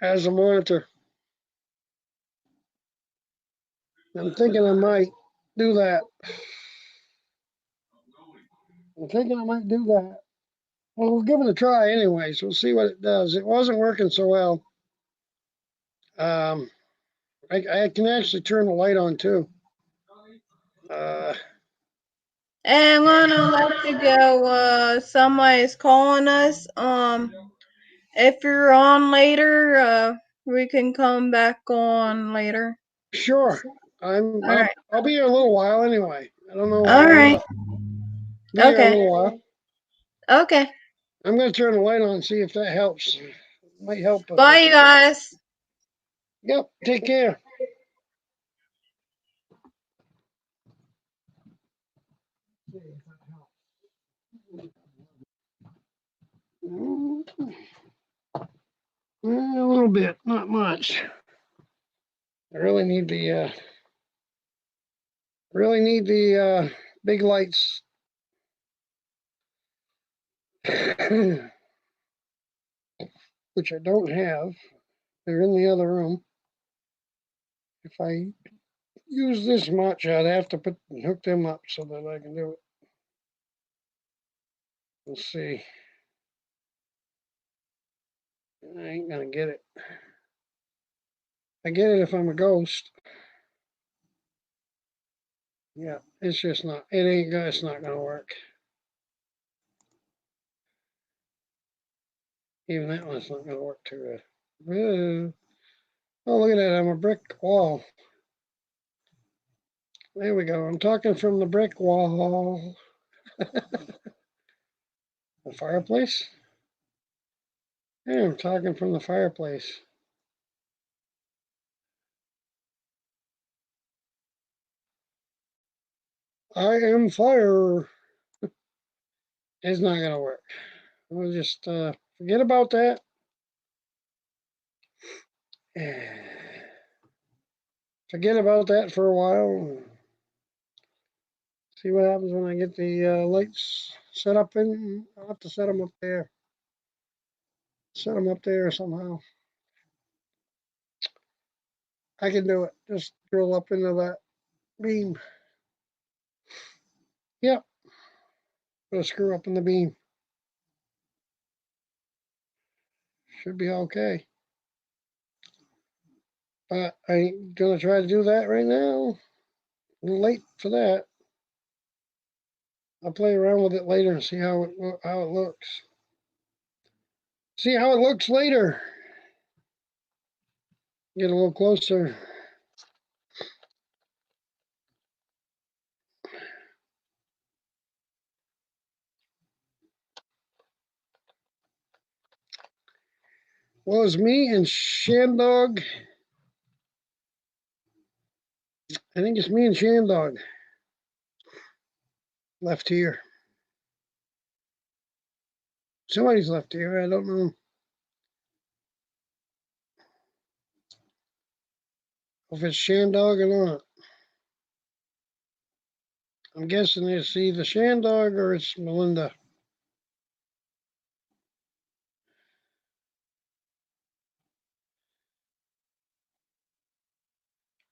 S1: as a monitor. I'm thinking I might do that. I'm thinking I might do that. Well, we'll give it a try anyways. We'll see what it does. It wasn't working so well. I can actually turn the light on too.
S2: And I'm gonna let you go. Somebody's calling us. If you're on later, we can come back on later.
S1: Sure.
S2: All right.
S1: I'll be here a little while anyway. I don't know how
S2: All
S1: long.
S2: right.
S1: Be here a
S2: Okay.
S1: little while.
S2: Okay.
S1: I'm gonna turn the light on and see if that helps. Might help us.
S2: Bye, you guys.
S1: Yep. Take care. A little bit, not much. I really need the big lights. Which I don't have. They're in the other room. If I use this much, I'd have to hook them up so that I can do it. Let's see. I ain't gonna get it. I get it if I'm a ghost. Yeah, it's just not. It ain't gonna. It's not gonna work. Even that one's not gonna work too good. Oh, look at that! I'm a brick wall. There we go. I'm talking from the brick wall. The fireplace? Yeah, I'm talking from the fireplace. I am fire. It's not gonna work. We'll just forget about that. Forget about that for a while. See what happens when I get the lights set up in. I'll have to set them up there. Set them up there somehow. I can do it. Just drill up into that beam. Yep. Put a screw up in the beam. should be okay. But I ain't gonna try to do that right now. A little late for that. I'll play around with it later and see how it looks. See how it looks later. Get a little closer. Well, it's me and Shandog. I think it's me and Shandog left here. Somebody's left here. I don't know if it's Shandog or not. I'm guessing it's either Shandog or it's Melinda.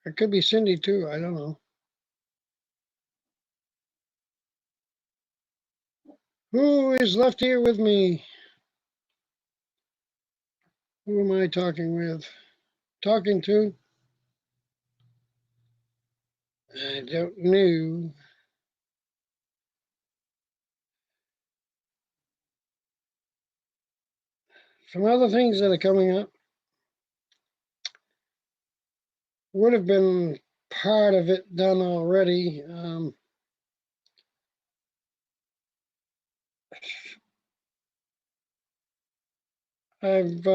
S1: It could be Cindy too. I don't know. Who is left here with me? Who am I talking with? Talking to? I don't know. Some other things that are coming up would have been part of it done already. I've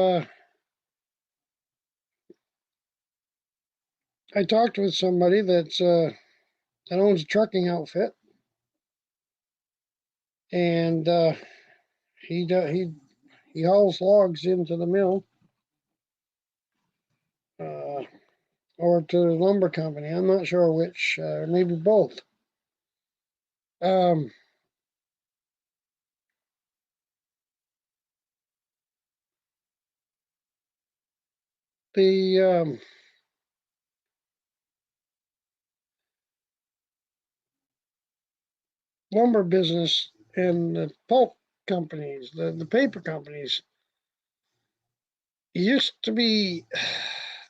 S1: I talked with somebody that owns a trucking outfit, and he hauls logs into the mill uh, or to the lumber company. I'm not sure which, maybe both. Um, the lumber business and the pulp companies, the paper companies, used to be.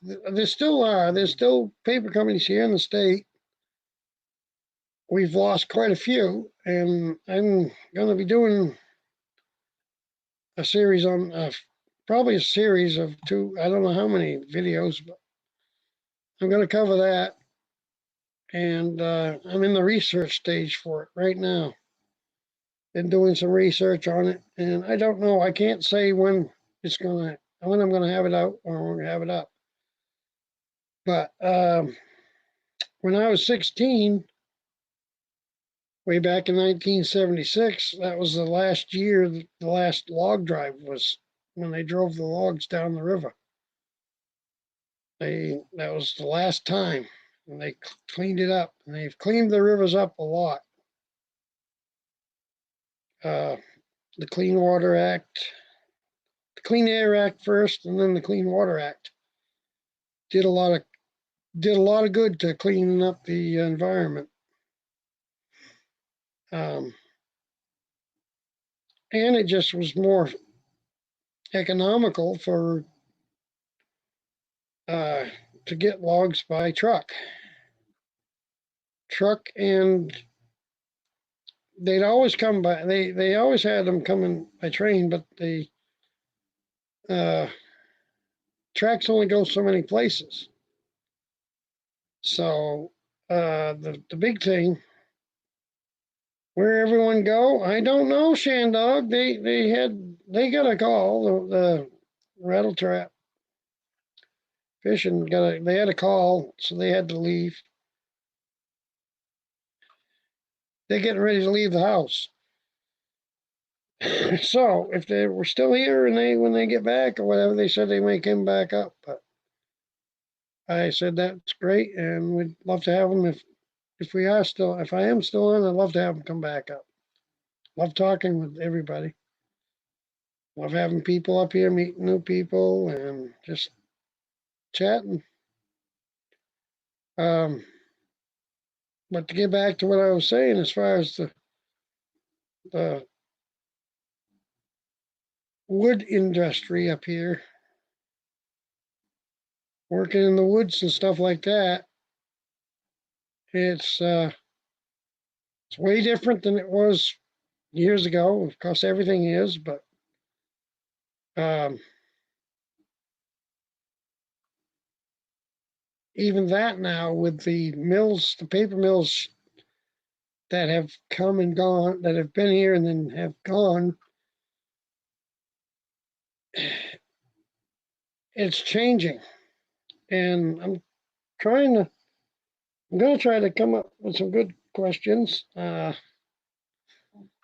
S1: There still are. There's still paper companies here in the state. We've lost quite a few, and I'm going to be doing a series on probably a series of two. I don't know how many videos, but I'm going to cover that. And I'm in the research stage for it right now. Been doing some research on it, and I don't know. I can't say when I'm gonna have it out or when I'm gonna have it up. But when I was 16, way back in 1976, that was the last year. The last log drive was when they drove the logs down the river. That was the last time, and they cleaned it up. And they've cleaned the rivers up a lot. Uh, the Clean Water Act, the Clean Air Act first, and then the Clean Water Act did a lot of good to cleaning up the environment. Um, and it just was more economical for uh, to get logs by truck, and they'd always come by. They always had them coming by train, but the uh, tracks only go so many places. So the big thing, where everyone go, I don't know, Shandog. They got a call. The rattle trap fishing they had a call, so they had to leave. They're getting ready to leave the house. So if they were still here and when they get back or whatever, they said they may come back up. But I said that's great, and we'd love to have them if I am still on. I'd love to have them come back up. Love talking with everybody. Love having people up here, meeting new people, and just chatting. Um, but to get back to what I was saying, as far as the wood industry up here, working in the woods and stuff like that. It's it's way different than it was years ago. Of course, everything is, but um, even that now with the mills, the paper mills that have come and gone, that have been here and then have gone, it's changing. And trying to, I'm going to try to come up with some good questions.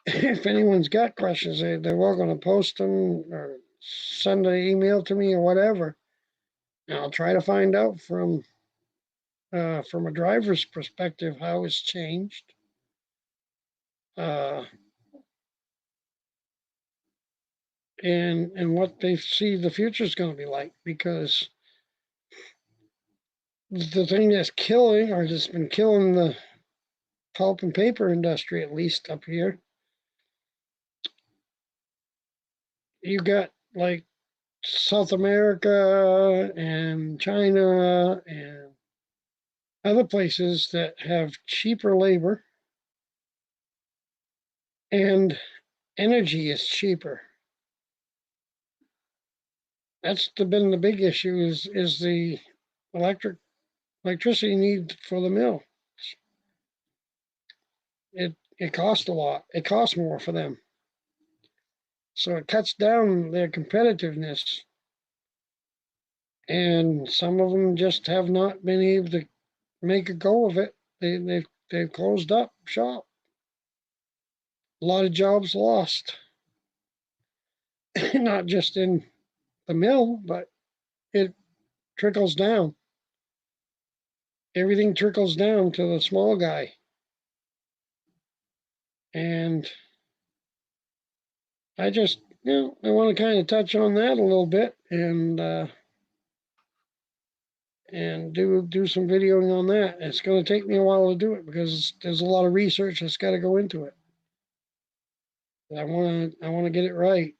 S1: If anyone's got questions, they're welcome to post them or send an email to me or whatever. And I'll try to find out from a driver's perspective how it's changed. Uh, and what they see the future is going to be like, because the thing that's killing, or that's been killing the pulp and paper industry, at least up here, you got like South America and China and other places that have cheaper labor and energy is cheaper. Been the big issue is the electricity need for the mill. It costs a lot. It costs more for them. So it cuts down their competitiveness. And some of them just have not been able to make a go of it. They've closed up shop. A lot of jobs lost, not just in the mill, but it trickles down. Everything trickles down to the small guy. And I just, I want to kind of touch on that a little bit and do some videoing on that. It's going to take me a while to do it because there's a lot of research that's got to go into it. I want to get it right.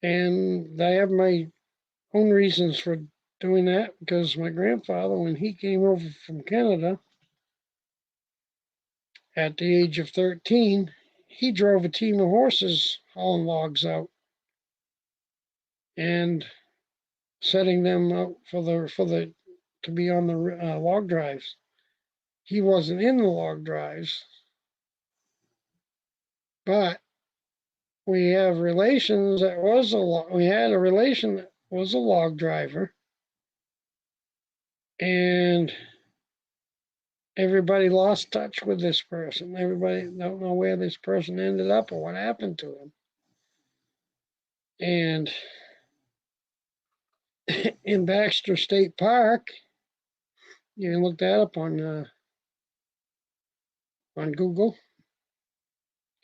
S1: And I have my own reasons for doing that, because my grandfather, when he came over from Canada at the age of 13, he drove a team of horses hauling logs out and setting them out for the to be on the log drives. He wasn't in the log drives, but we have relations that was we had a relation that was a log driver, and everybody lost touch with this person. Everybody don't know where this person ended up or what happened to him. And in Baxter State Park, you can look that up on Google.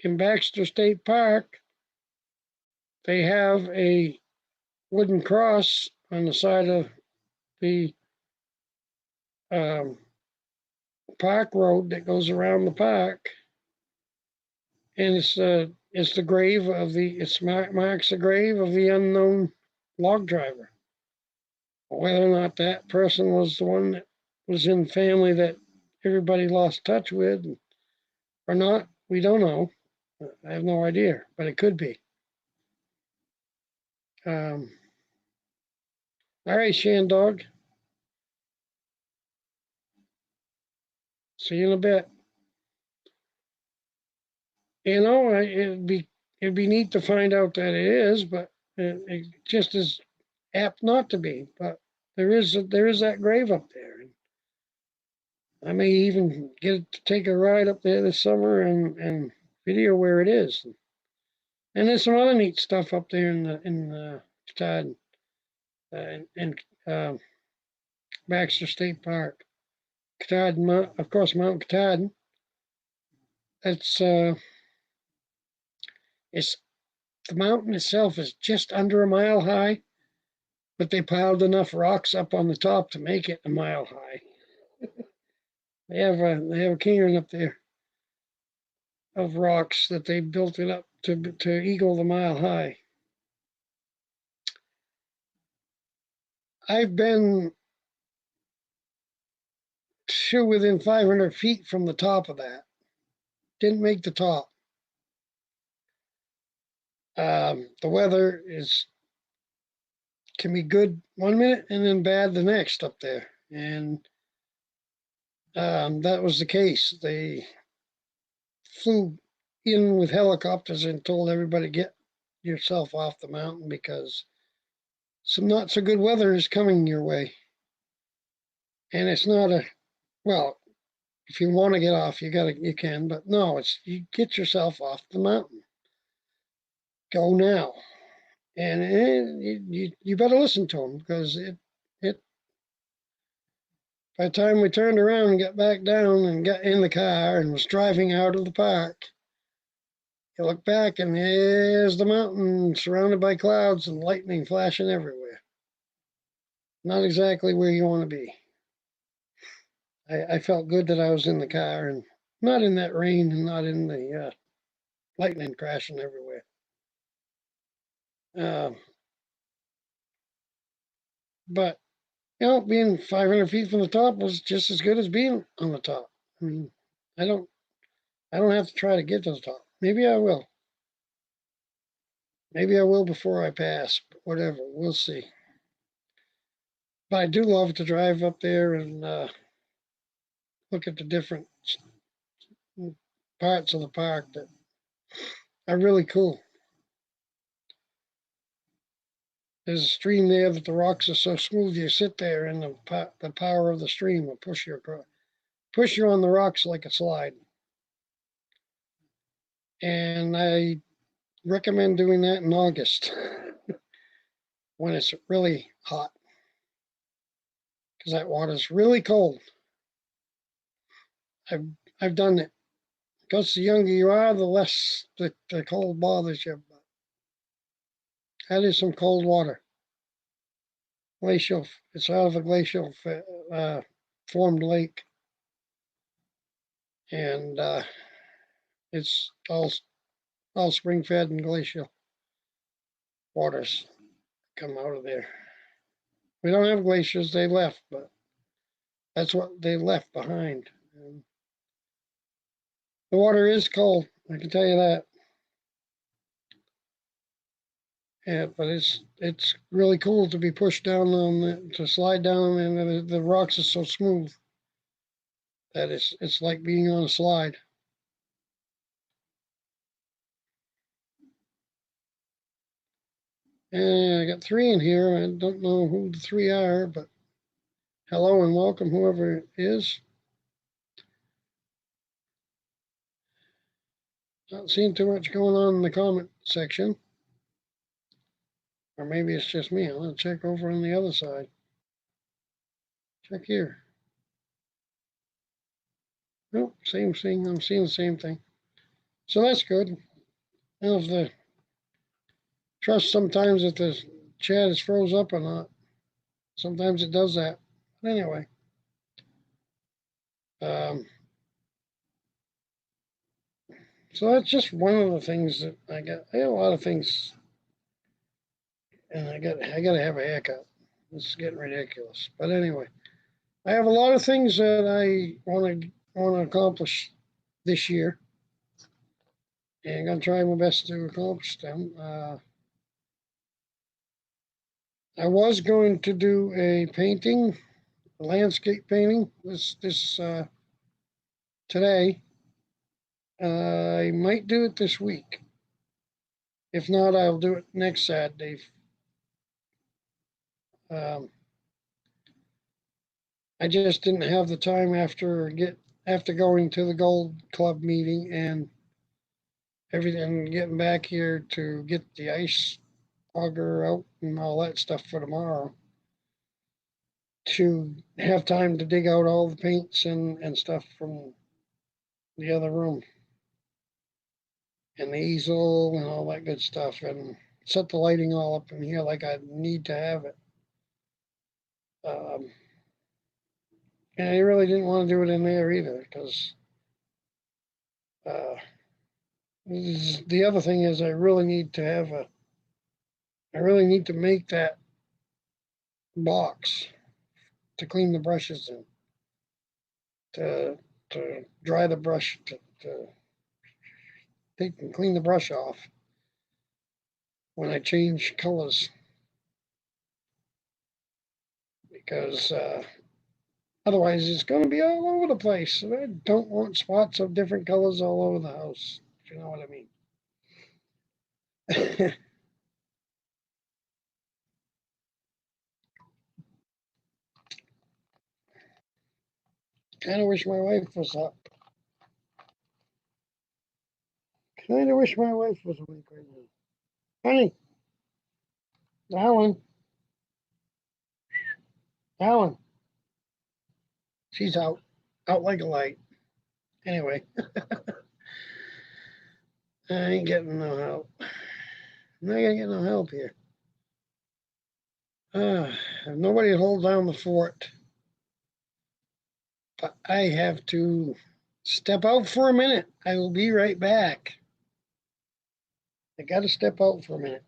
S1: In Baxter State Park, they have a wooden cross on the side of the um, park road that goes around the park, and it's the grave of marks the grave of the unknown log driver. Whether or not that person was the one that was in family that everybody lost touch with or not, we don't know. I have no idea, but it could be. All right, Shandog. See you in a bit. It'd be neat to find out that it is, but it just is apt not to be. But there is that grave up there. I may even get to take a ride up there this summer and video where it is. And there's some other neat stuff up there in Katahdin and Baxter State Park. Katahdin, of course, Mount Katahdin. That's it's the mountain itself is just under a mile high, but they piled enough rocks up on the top to make it a mile high. They have a cairn up there. of rocks that they built it up to equal the mile high. I've been to within 500 feet from the top of that. Didn't make the top. The weather can be good one minute and then bad the next up there, and that was the case. They flew in with helicopters and told everybody get yourself off the mountain because some not so good weather is coming your way. And it's not a well, if you want to get off, you can, but no, it's you get yourself off the mountain. Go now, and you better listen to them because it. By the time we turned around and got back down and got in the car and was driving out of the park, you look back and there's the mountain surrounded by clouds and lightning flashing everywhere. Not exactly where you want to be. I felt good that I was in the car and not in that rain and not in the lightning crashing everywhere. Uh, but being 500 feet from the top was just as good as being on the top. I mean, I don't, I don't have to try to get to the top. Maybe I will. Maybe I will before I pass. But whatever, we'll see. But I do love to drive up there and look at the different parts of the park that are really cool. There's a stream there that the rocks are so smooth you sit there and the power of the stream will push you on the rocks like a slide. And I recommend doing that in August when it's really hot because that water's really cold. I've I've done it because the younger you are, the less the cold bothers you. But that is some cold water. Glacial. It's out of a glacial formed lake, and it's all spring fed and glacial waters come out of there. We don't have glaciers; they left, but that's what they left behind. And the water is cold. I can tell you that. Yeah, but it's really cool to be pushed down to slide down, and the rocks are so smooth that it's like being on a slide. And I got three in here. I don't know who the three are, but hello and welcome, whoever it is. Not seeing too much going on in the comment section. Or maybe it's just me. I'm going to check over on the other side. Check here. Nope, same thing. I'm seeing the same thing. So that's good. I don't have to trust sometimes if the chat is froze up or not. Sometimes it does that. But anyway. Um, so that's just one of the things that I got. I got a lot of things, and I got to have a haircut. This is getting ridiculous. But anyway, I have a lot of things that I want to accomplish this year, and I'm gonna try my best to accomplish them. I was going to do a painting, a landscape painting, this today. I might do it this week. If not, I'll do it next Saturday. Um, I just didn't have the time after going to the Gold Club meeting and everything, getting back here to get the ice auger out and all that stuff for tomorrow, to have time to dig out all the paints and stuff from the other room and the easel and all that good stuff and set the lighting all up in here like I need to have it. Um, and I really didn't want to do it in there either because The other thing is I really need to have I really need to make that box to clean the brushes in, to dry the brush, to take and clean the brush off when I change colors, because otherwise it's going to be all over the place. And I don't want spots of different colors all over the house, if you know what I mean. Kind of wish my wife was up. Kind of wish my wife was awake right now. Honey, Alan, Alan, she's out like a light. Anyway, I ain't getting no help. I'm not gonna get no help here. If nobody hold down the fort, but I have to step out for a minute. I will be right back. I got to step out for a minute.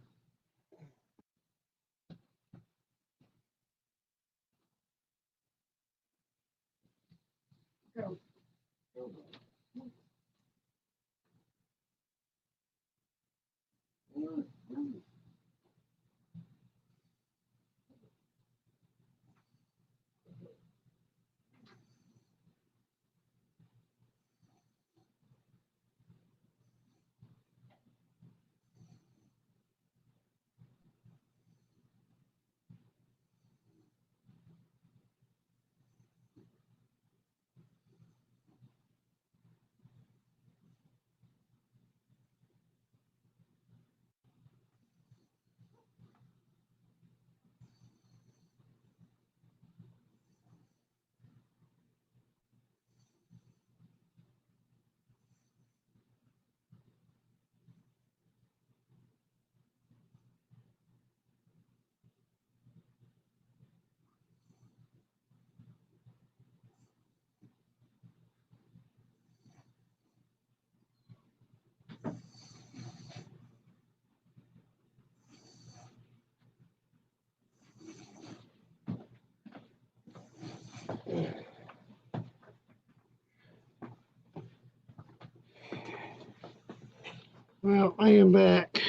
S1: Well, I am back.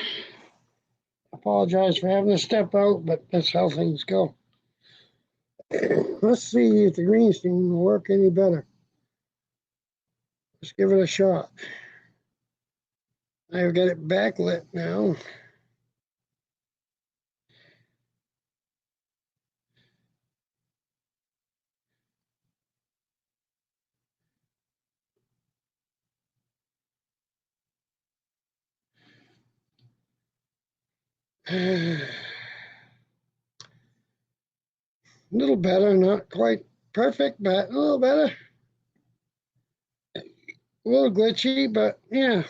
S1: Apologize for having to step out, but that's how things go. Let's see if the green screen will work any better. Let's give it a shot. I've got it backlit now. A little better, not quite perfect, but a little better. A little glitchy, but yeah,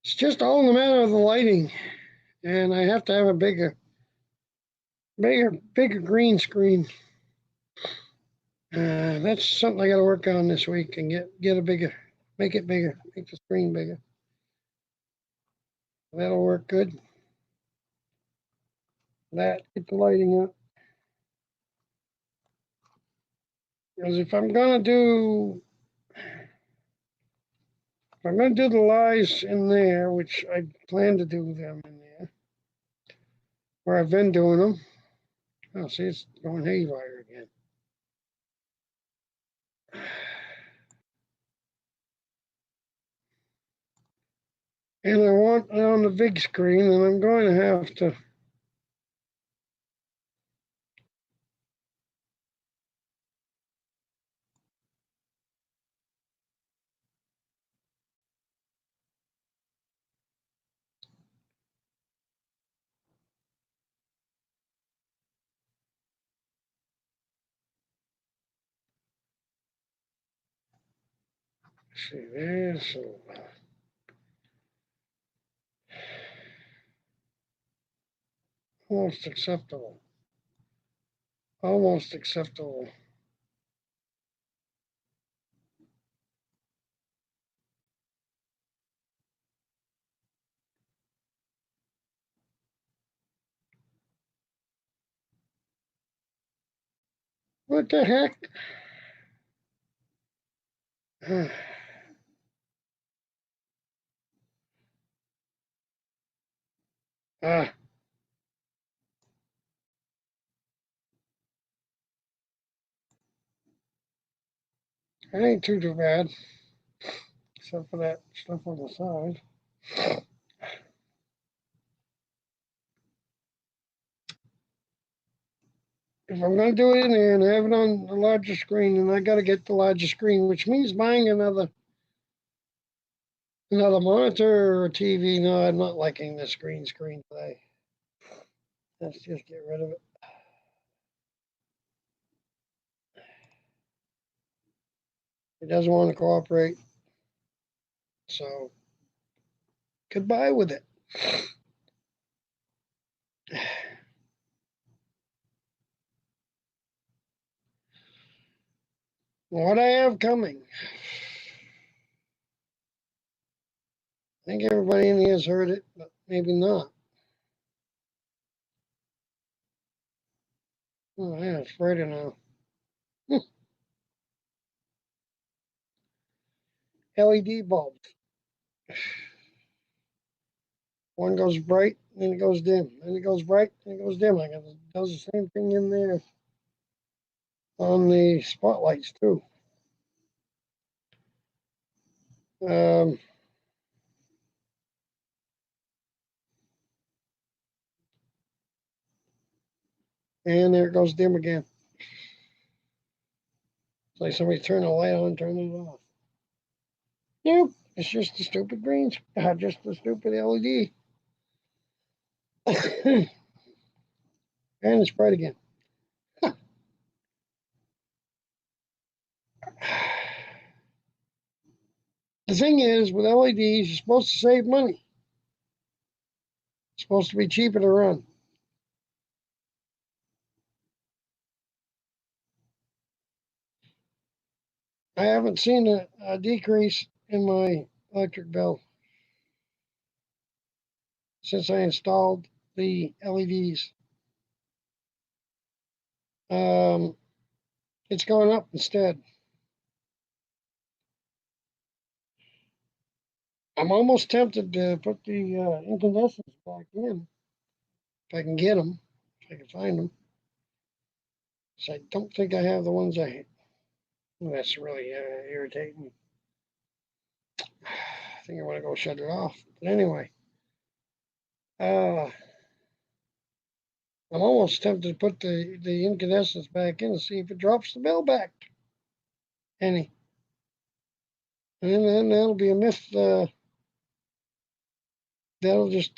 S1: it's just all in the matter of the lighting. And I have to have a bigger green screen. That's something I got to work on this week and get a bigger, make it bigger, make the screen bigger. That'll work good. Get the lighting up. Because if I'm gonna do the lies in there, which I plan to do them in there, or I've been doing them. Oh, see, it's going haywire again. And I want it on the big screen, and I'm going to have to. See, there's almost acceptable. Almost acceptable. What the heck? Ah, it ain't too bad, except for that stuff on the side. If I'm gonna do it in there and have it on the larger screen, then I gotta get the larger screen, which means buying another monitor or TV. No, I'm not liking the screen today. Let's just get rid of it. It doesn't want to cooperate, so goodbye with it. What I have coming. I think everybody in here has heard it, but maybe not. Oh, yeah, it's Friday now. LED bulbs. One goes bright, then it goes dim. Then it goes bright, then it goes dim. Like it does the same thing in there on the spotlights too. Um, and there it goes dim again. It's like somebody turned the light on, turned it off. Nope, it's just the stupid greens. Just the stupid LED. And it's bright again. The thing is, with LEDs, you're supposed to save money. It's supposed to be cheaper to run. I haven't seen a decrease in my electric bill since I installed the LEDs. Um, it's gone up instead. I'm almost tempted to put the incandescents back in if I can get them, if I can find them. So I don't think I have the ones I. Well, that's really irritating. I think I want to go shut it off. But anyway, uh, I'm almost tempted to put the incandescents back in and see if it drops the bill back any. And then that'll be a myth. That'll just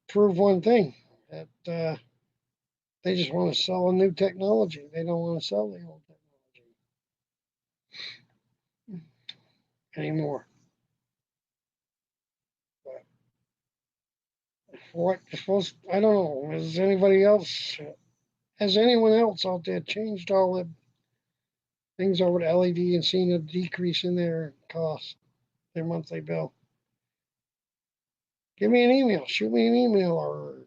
S1: prove one thing that they just want to sell a new technology. They don't want to sell the old technology anymore. But what you're supposed, I don't know. Has anybody else? Has anyone else out there changed all the things over to LED and seen a decrease in their cost, their monthly bill? Give me an email. Shoot me an email or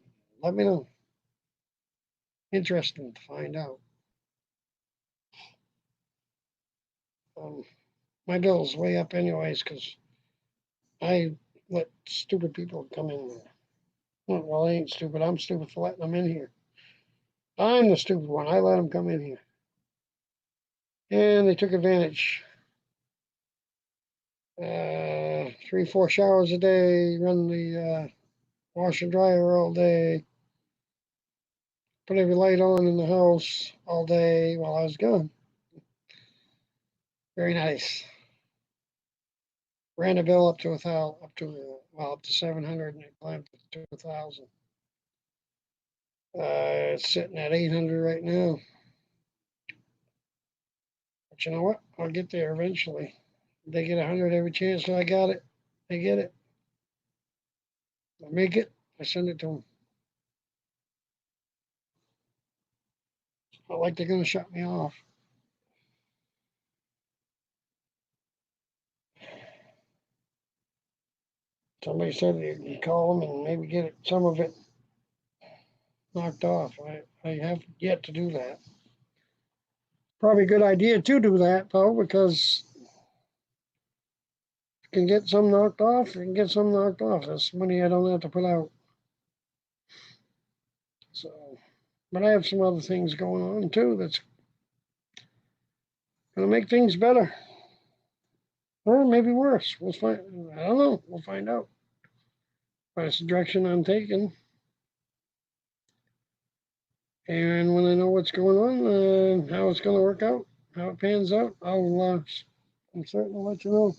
S1: let me know. Interesting to find out. Um, my bill's way up anyways because I let stupid people come in there. Well, they ain't stupid. I'm stupid for letting them in here. I'm the stupid one. I let them come in here. And they took advantage. 3, 4 showers a day, run the wash and dryer all day, put every light on in the house all day while I was gone. Very nice. Ran the bill up to up to 700, and it climbed to 1,000. It's sitting at 800 right now. But you know what? I'll get there eventually. They get 100 every chance that I got it. They get it. I make it. I send it to them. Not like they're going to shut me off. Somebody said you call them and maybe get some of it knocked off. I have yet to do that. Probably a good idea to do that though, because you can get some knocked off, you can get some knocked off. That's money I don't have to put out. So, but I have some other things going on too that's gonna make things better. Or maybe worse. We'll find. I don't know. We'll find out. But it's the direction I'm taking. And when I know what's going on, how it's going to work out, how it pans out, I'm certain to let you know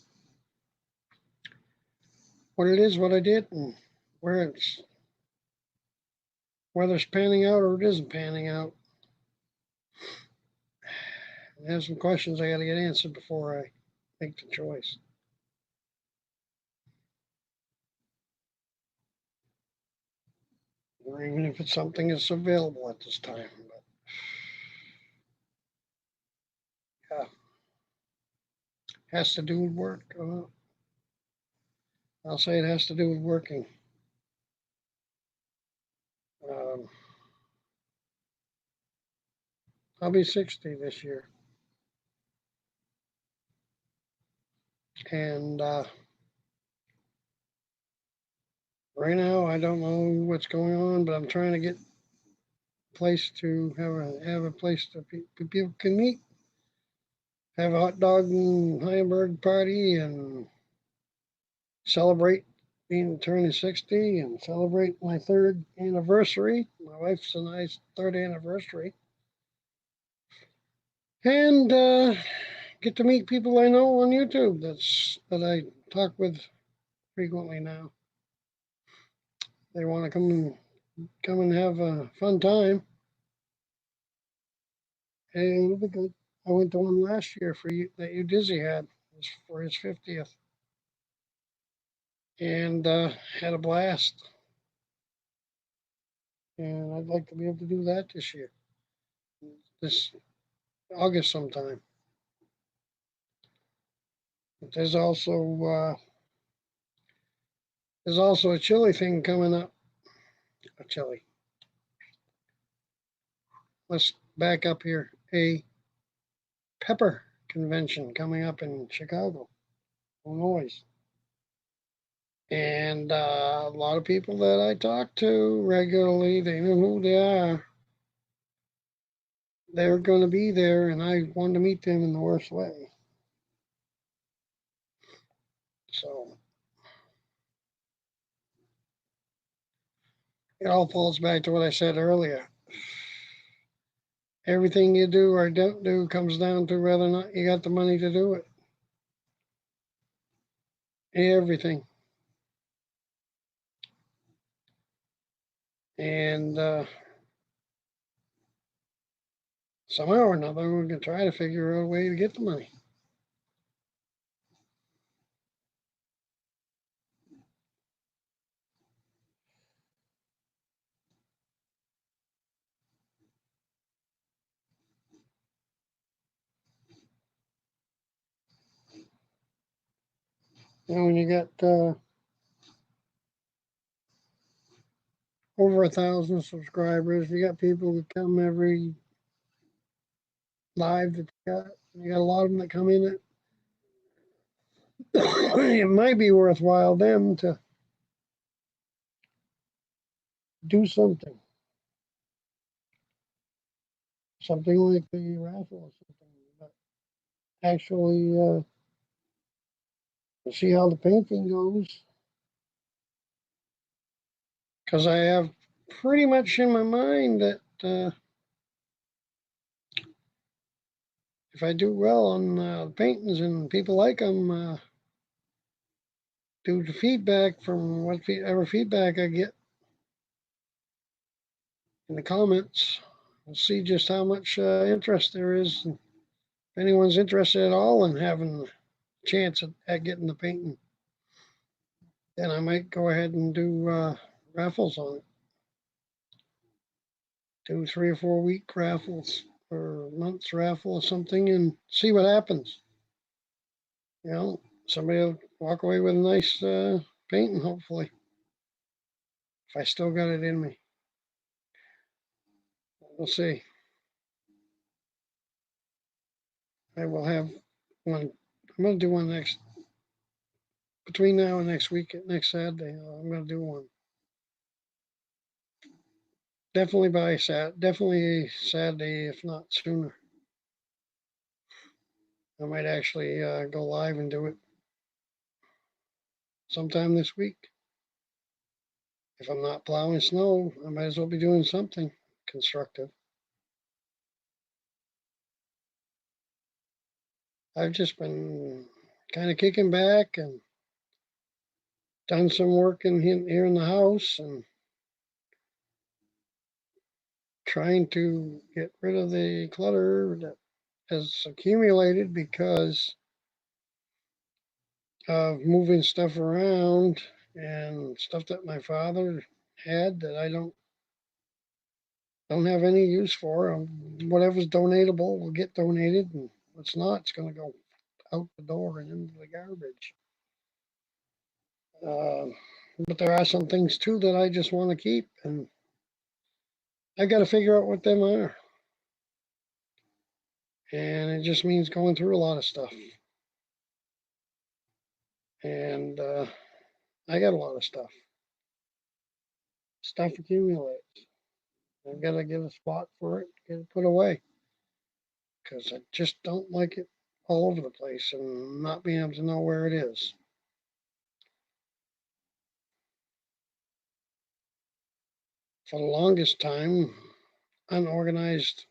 S1: what it is, what I did, and where it's whether it's panning out or it isn't panning out. I have some questions I got to get answered before I make the choice. Or even if it's something that's available at this time. But yeah, has to do with work. I'll say it has to do with working. Um, I'll be 60 this year. And right now, I don't know what's going on, but I'm trying to get a place to have a place that people can meet, have a hot dog and hamburger party, and celebrate being turning 60 and celebrate my third anniversary, my wife's and I's third anniversary, and get to meet people I know on YouTube that I talk with frequently now. They want to come and have a fun time, and it'll be good. I went to one last year for you that you Dizzy had. It was for his 50th, and had a blast. And I'd like to be able to do that this year, this August sometime. But there's also a chili thing coming up. A chili. Let's back up here. A pepper convention coming up in Chicago, Illinois. And a lot of people that I talk to regularly, they know who they are. They're going to be there, and I wanted to meet them in the worst way. So it all falls back to what I said earlier. Everything you do or don't do comes down to whether or not you got the money to do it. Everything. And somehow or another, we're going to try to figure out a way to get the money. When you got over 1,000 subscribers, you got people that come every live that you got a lot of them that come in it. It might be worthwhile them to do something like the raffle or something, but actually see how the painting goes. Because I have pretty much in my mind that if I do well on paintings and people like them, due to feedback from whatever feedback I get in the comments, we'll see just how much interest there is. And if anyone's interested at all in having a chance at getting the painting, then I might go ahead and do raffles on it. Do 3 or 4 week raffles or months raffle or something and see what happens. You know, somebody will walk away with a nice painting, hopefully, if I still got it in me. We'll see. I will have one. I'm going to do one between now and next week, next Saturday. I'm going to do one. Definitely Saturday, if not sooner. I might actually go live and do it sometime this week. If I'm not plowing snow, I might as well be doing something constructive. I've just been kind of kicking back and done some work here in the house and trying to get rid of the clutter that has accumulated because of moving stuff around and stuff that my father had that I don't have any use for. Whatever's donatable will get donated, and what's not, it's going to go out the door and into the garbage. But there are some things too that I just want to keep, and I got to figure out what them are. And it just means going through a lot of stuff. And I got a lot of stuff. Stuff accumulates. I've got to get a spot for it, get it put away. Because I just don't like it all over the place and not being able to know where it is. For the longest time, unorganized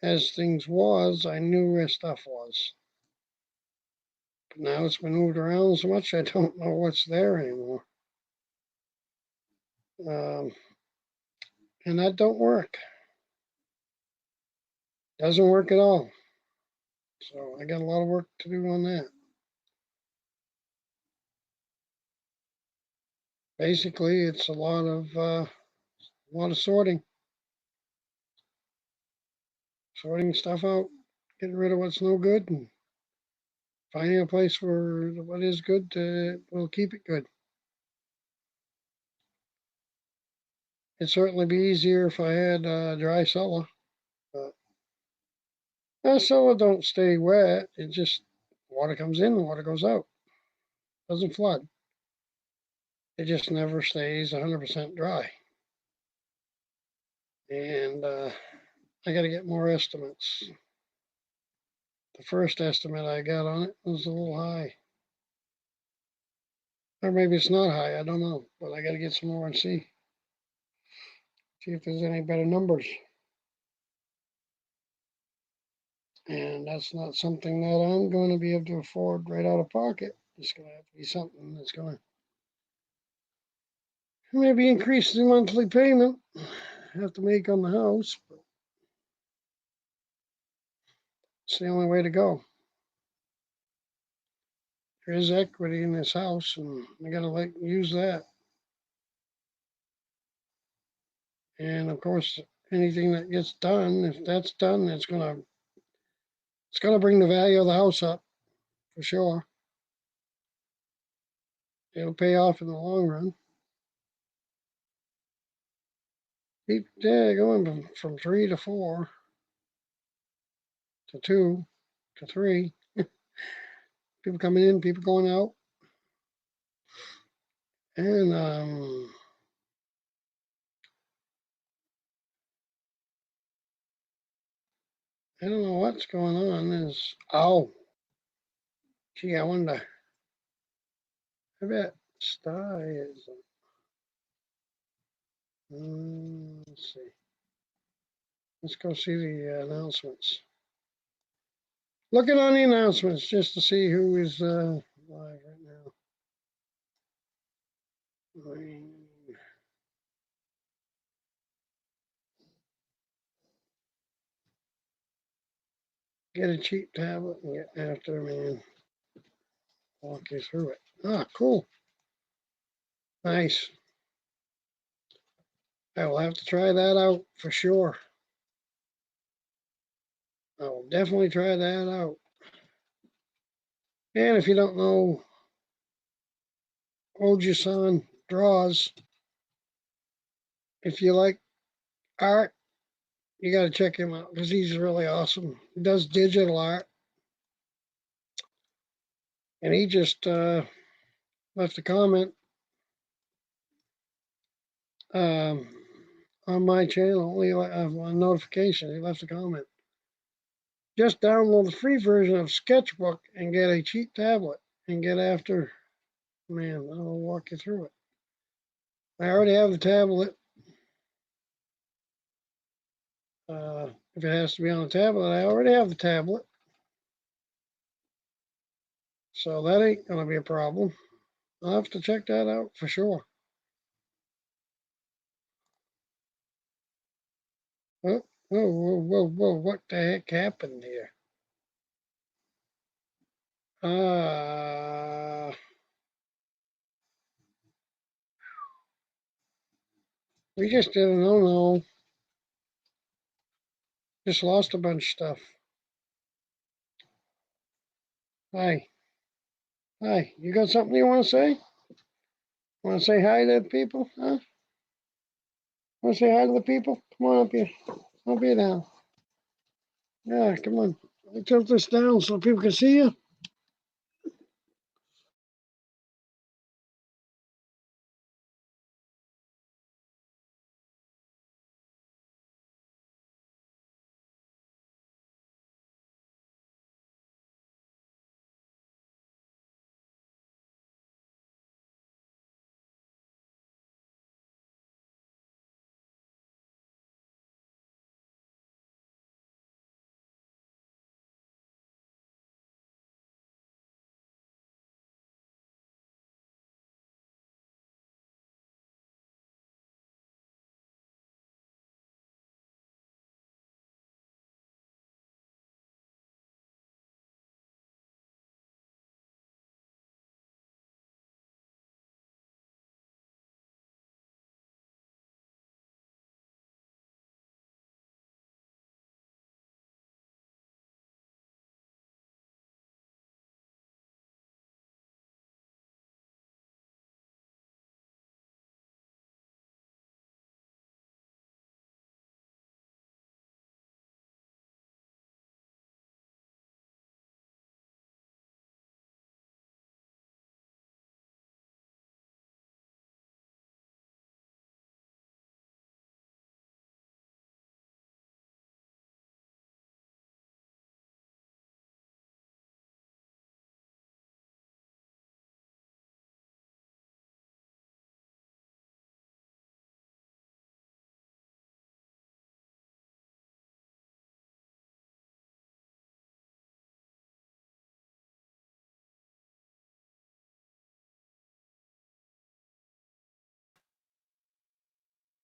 S1: as things was, I knew where stuff was. But now it's been moved around so much, I don't know what's there anymore. Um, and that don't work. Doesn't work at all. So I got a lot of work to do on that. Basically, it's a lot of sorting stuff out, getting rid of what's no good, and finding a place where what is good will keep it good. It'd certainly be easier if I had a dry cellar, but a cellar don't stay wet. It just water comes in, water goes out. Doesn't flood. It just never stays 100% dry. And I got to get more estimates. The first estimate I got on it was a little high. Or maybe it's not high, I don't know. But I got to get some more and see if there's any better numbers. And that's not something that I'm going to be able to afford right out of pocket. It's going to have to be something that's going to maybe increase the monthly payment I have to make on the house. But it's the only way to go. There is equity in this house, and I got to use that. And of course, anything that gets done, if that's done, it's gonna bring the value of the house up for sure. It'll pay off in the long run. Yeah, going from 3 to 4 to 2 to 3. People coming in, people going out, and I don't know what's going on. Gee, I wonder. I bet Sty is. Let's see. Let's go see the announcements. Looking on the announcements just to see who is live right now. Get a cheap tablet and get after me and walk you through it. Ah, cool. Nice. I will have to try that out for sure. I will definitely try that out. And if you don't know, Ojisan draws. If you like art, You got to check him out because he's really awesome. He does digital art, and he just left a comment um, on my channel. A notification. He left a comment. Just download the free version of Sketchbook and get a cheap tablet and get after. Man, I'll walk you through it. I already have the tablet. If it has to be on a tablet, I already have the tablet. So that ain't going to be a problem. I'll have to check that out for sure. Oh, whoa, whoa, whoa, whoa. What the heck happened here? Uh, we just did a no. Just lost a bunch of stuff. Hi. Hi. You got something you want to say? Want to say hi to the people? Huh? Want to say hi to the people? Come on up here. Up here now. Yeah, come on. Let me tilt this down so people can see you.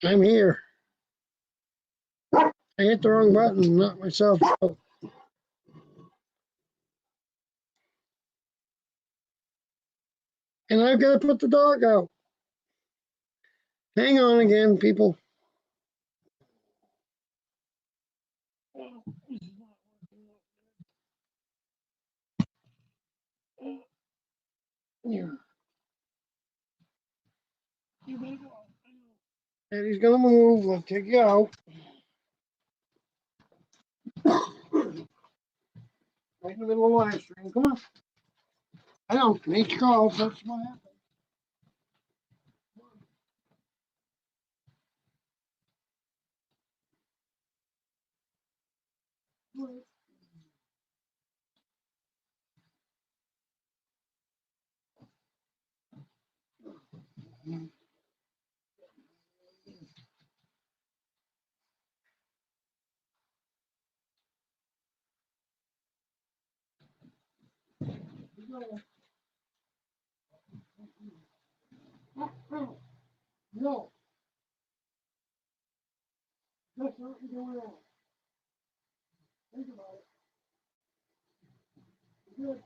S1: I'm here. I hit the wrong button, knocked myself out. And I've got to put the dog out. Hang on again, people. Yeah. And he's gonna move. Let's take you out. Right in the middle of the live stream. Come on. I know. Nature calls. That's what happens. No, that's not going on. Think about it. Good.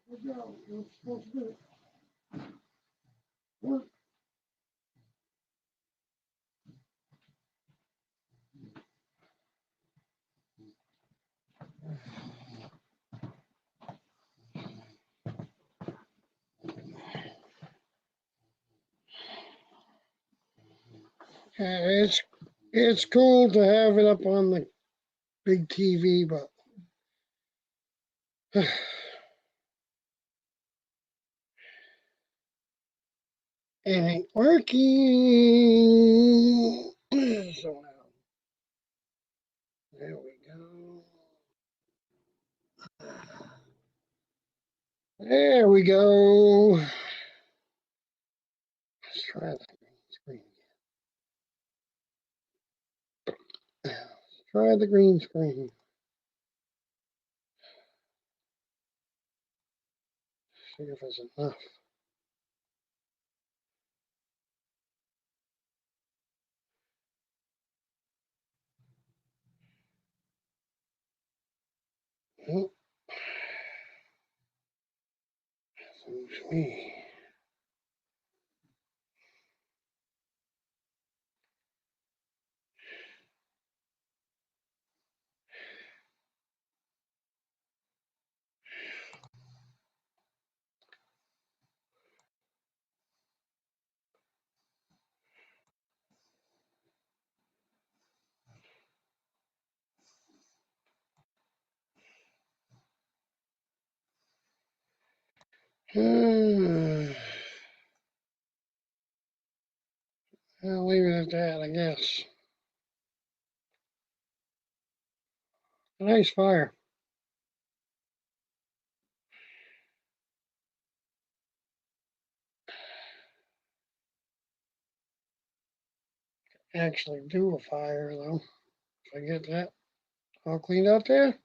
S1: Good job. You're supposed to do it. Work. It's It's cool to have it up on the big TV, but it ain't working. So now, there we go. There we go. Let's try the green screen again. Let's try the green screen. See if it's enough. Oh, lose me. I'll leave it at that, I guess. A nice fire. Actually do a fire though. If I get that all cleaned out there.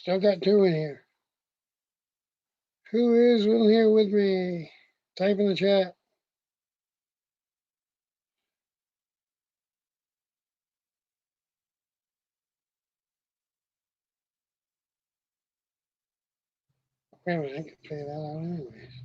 S1: Still got two in here. Who is in here with me? Type in the chat. Wait a minute, I can figure that out anyways.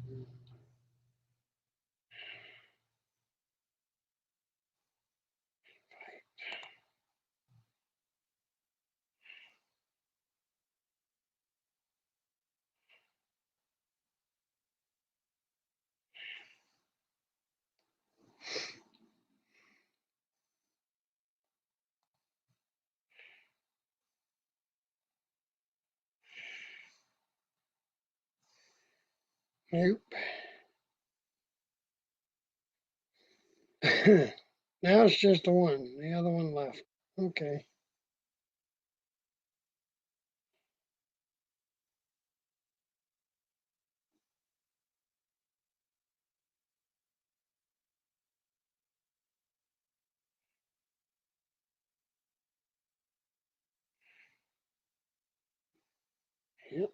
S1: Nope. Now it's just the one. The other one left. Okay. Yep.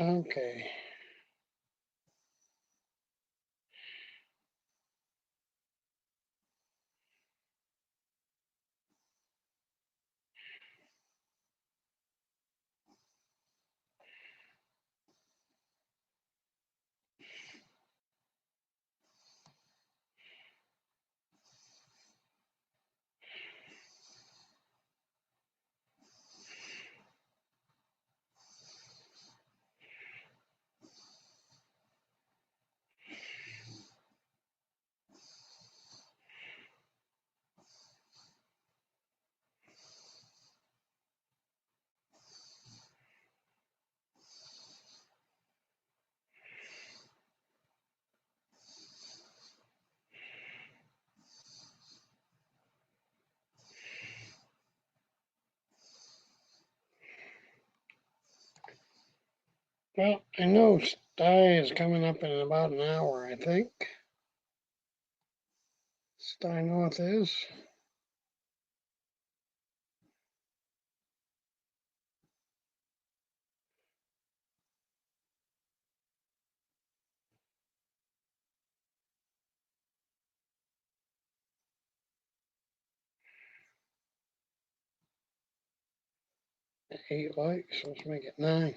S1: Okay. Well, I know Sty is coming up in about an hour, I think. Sty North is. 8 likes. Let's make it 9.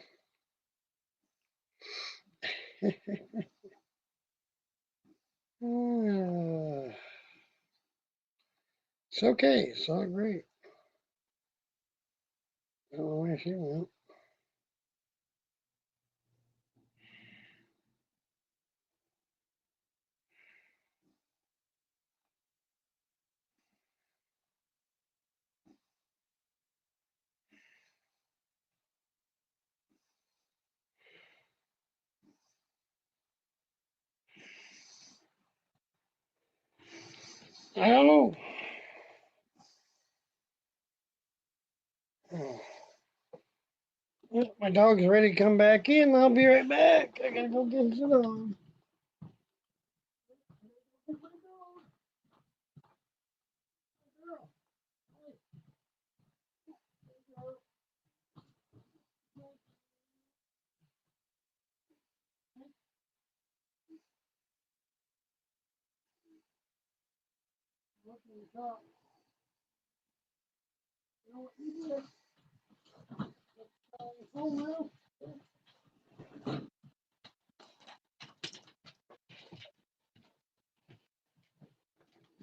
S1: It's okay. It's all great. I don't know where she went. I don't know. Oh. Yep, my dog's ready to come back in. I'll be right back. I gotta go get the dog.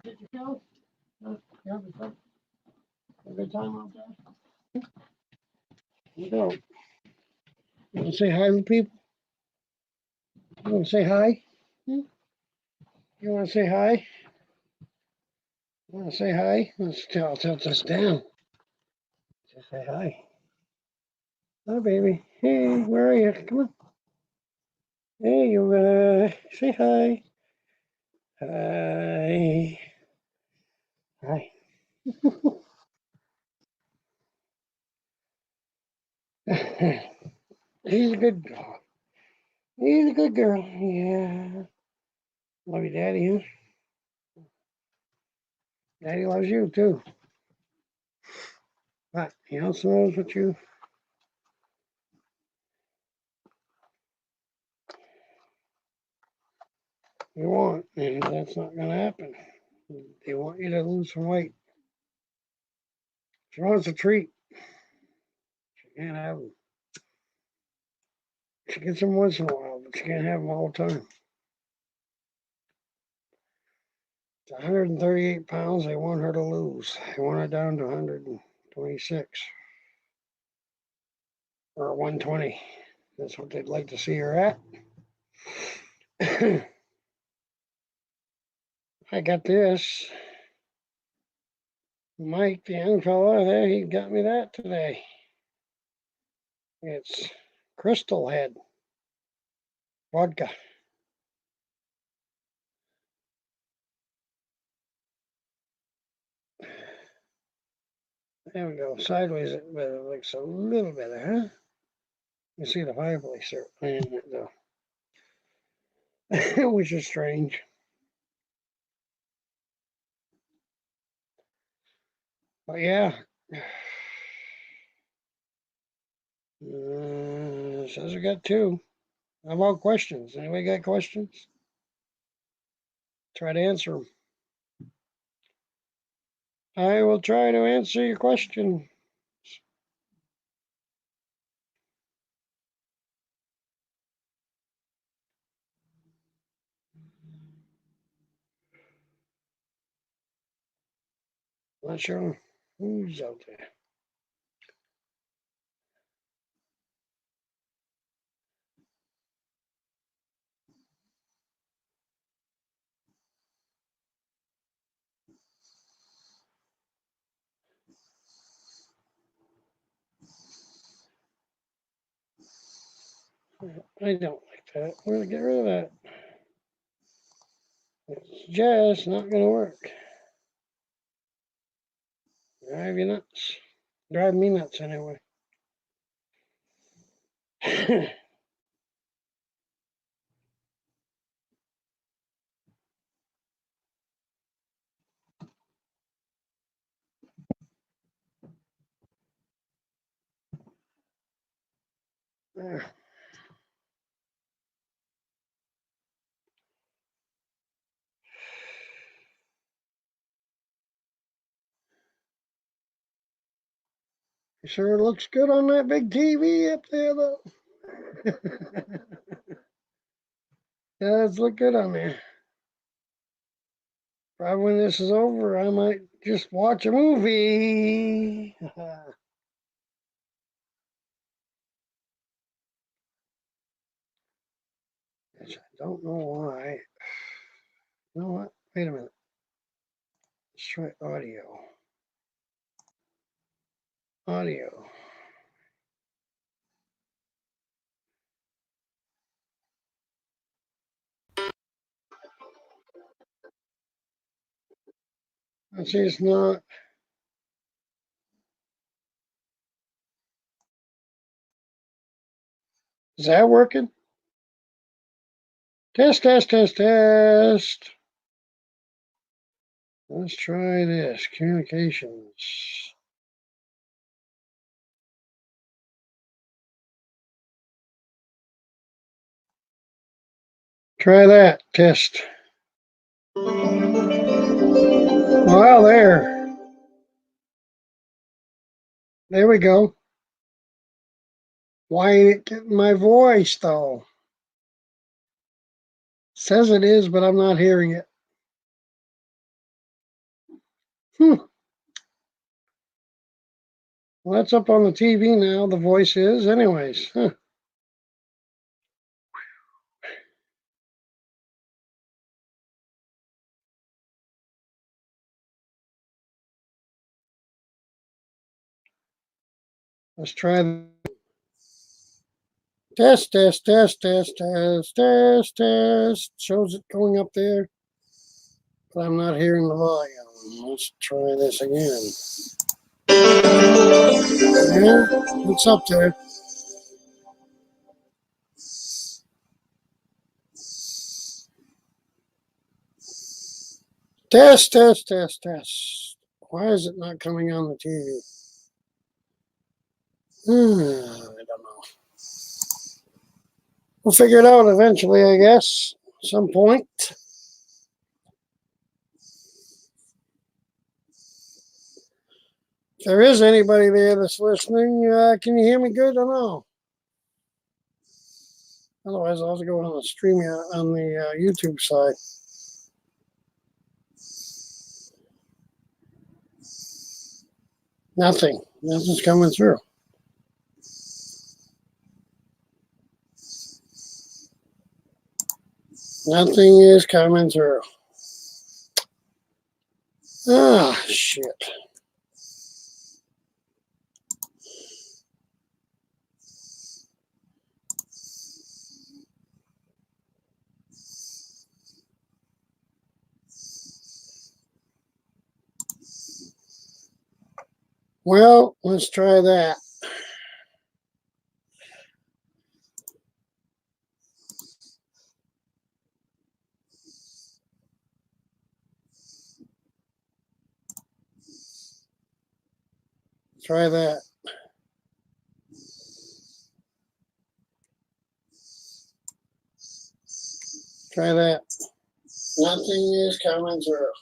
S1: Did you go? Yeah, a good time out there. You go. You want to say hi to people? You want to say hi? Hmm? You want to say hi? You want to say hi? I'll tilt this down. Just say hi. Hi, baby. Hey, where are you? Come on. Hey, you say hi. Hi. Hi. He's a good dog. He's a good girl. Yeah. Love you, Daddy, huh? Daddy loves you, too. But he also knows what you want, and that's not going to happen. They want you to lose some weight. She wants a treat. She can't have them. She gets them once in a while, but she can't have them all the time. It's 138 pounds they want her to lose. They want her down to 126 or 120. That's what they'd like to see her at. I got this. Mike, the young fella there, he got me that today. It's Crystal Head vodka. There we go. Sideways, but it looks a little better, huh? You see the fireplace there playing it though, which is strange. But yeah, says I got 2. How about questions? Anybody got questions? Try to answer them. I will try to answer your question. Not sure who's out there. I don't like that. We're gonna get rid of that. It's just not gonna work. Drive you nuts. Drive me nuts anyway. Sure looks good on that big TV up there, though. It does look good on there. Probably when this is over, I might just watch a movie. Which I don't know why. You know what? Wait a minute. Let's try audio. Audio. Let's see, it's not. Is that working? Test, test, test, test. Let's try this. Communications. Try that. Test. Well, there. There we go. Why ain't it getting my voice, though? It says it is, but I'm not hearing it. Hmm. Well, that's up on the TV now. The voice is. Anyways. Huh. Let's try. Test, test, test, test, test, test, test. Shows it going up there, but I'm not hearing the volume. Let's try this again. Yeah, it's up there. Test, test, test, test. Why is it not coming on the TV? I don't know. We'll figure it out eventually, I guess, some point. If there is anybody there that's listening, can you hear me good or no? Otherwise, I'll have to go on the stream on the YouTube side. Nothing. Nothing's coming through. Nothing is coming through. Ah, shit. Well, let's try that. Try that. Try that. Nothing is coming through.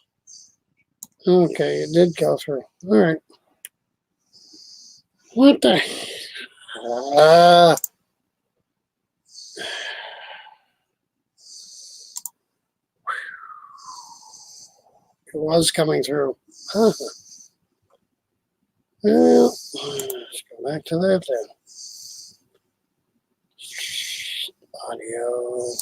S1: Okay, it did go through. All right. What the? It was coming through. Huh. Well, let's go back to that then. Audio.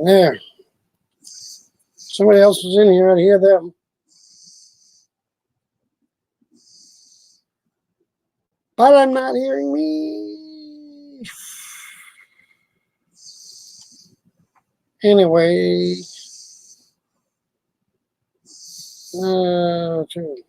S1: There. Somebody else was in here. I'd hear them. But I'm not hearing me. Anyway. Two.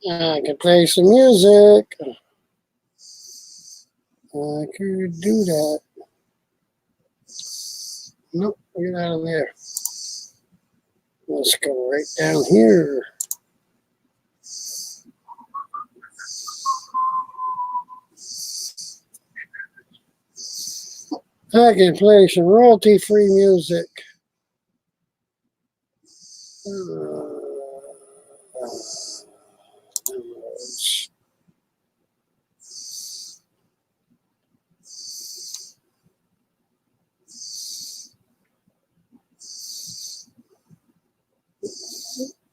S1: I could play some music. I could do that. Nope, get out of there. Let's go right down here. I can play some royalty-free music.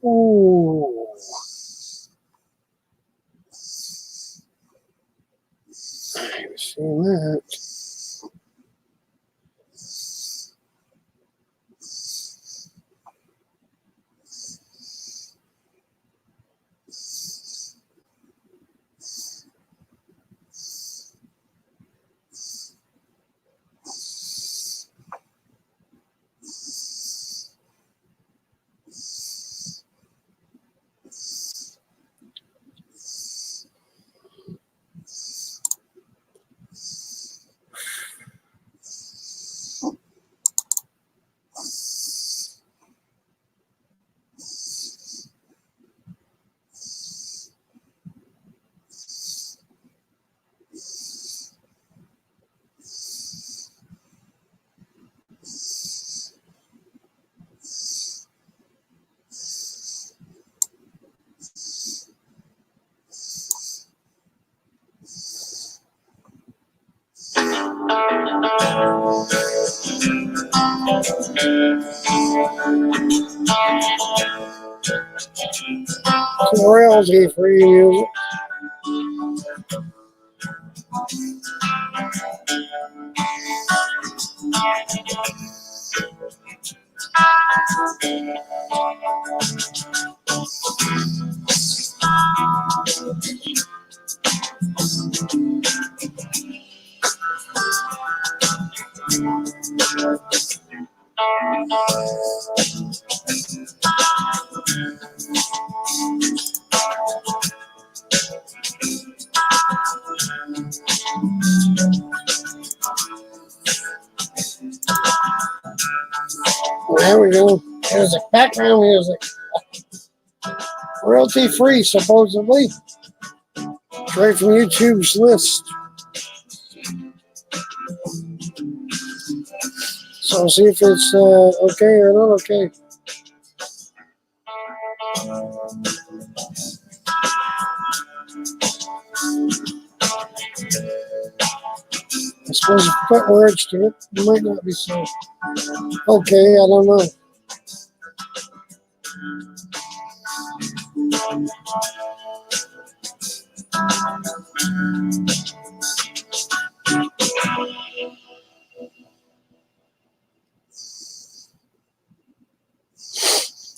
S1: Ooh. I've seen that. Some royalty-free music. There we go. Music, background music. Royalty-free, supposedly. Straight from YouTube's list. So see if it's okay or not okay. I suppose if you put words to it, it might not be so okay. I don't know.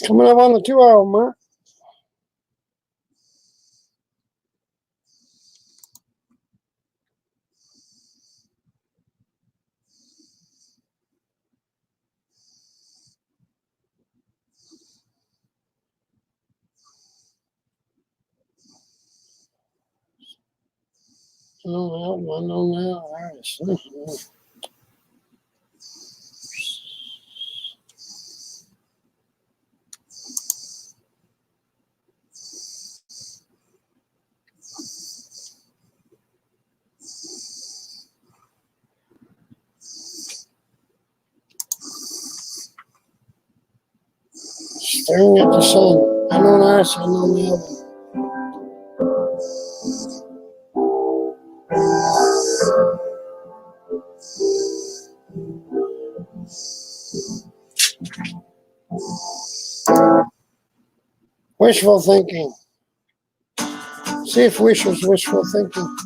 S1: Coming up on the 2-hour mark. Unknown artist. Staring at the sun. Unknown artist, unknown album. Wishful thinking. See if wish was wishful thinking.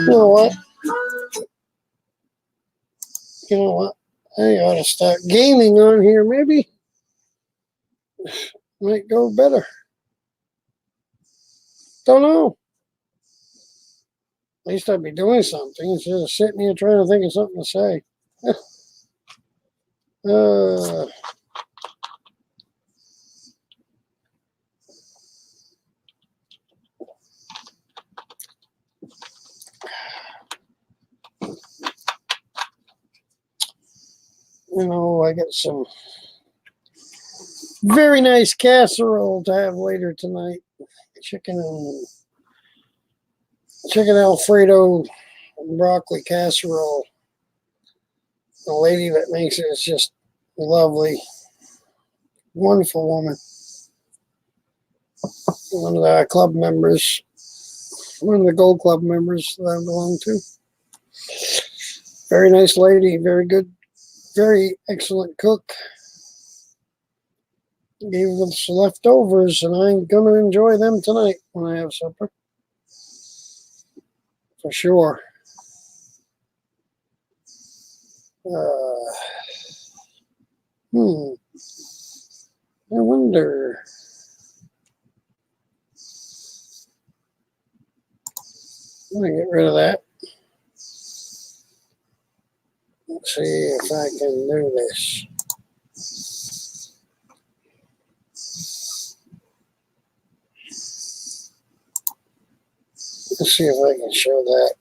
S1: You know what? You know what? I ought to start gaming on here, maybe. Might go better. Don't know. At least I'd be doing something instead of sitting here trying to think of something to say. uh, I got some very nice casserole to have later tonight. Chicken Alfredo and broccoli casserole. The lady that makes it is just lovely, wonderful woman. One of the club members, one of the Gold Club members that I belong to. Very nice lady, very good, very excellent cook. Gave us leftovers, and I'm going to enjoy them tonight when I have supper. For sure. I wonder. I'm going to get rid of that. Let's see if I can do this. Let's see if I can show that.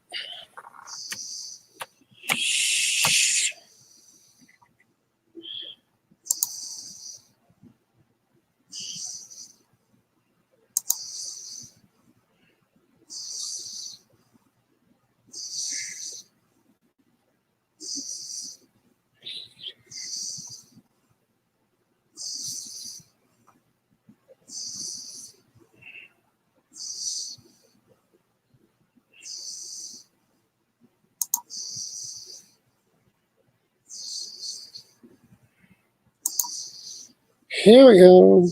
S1: Here we go.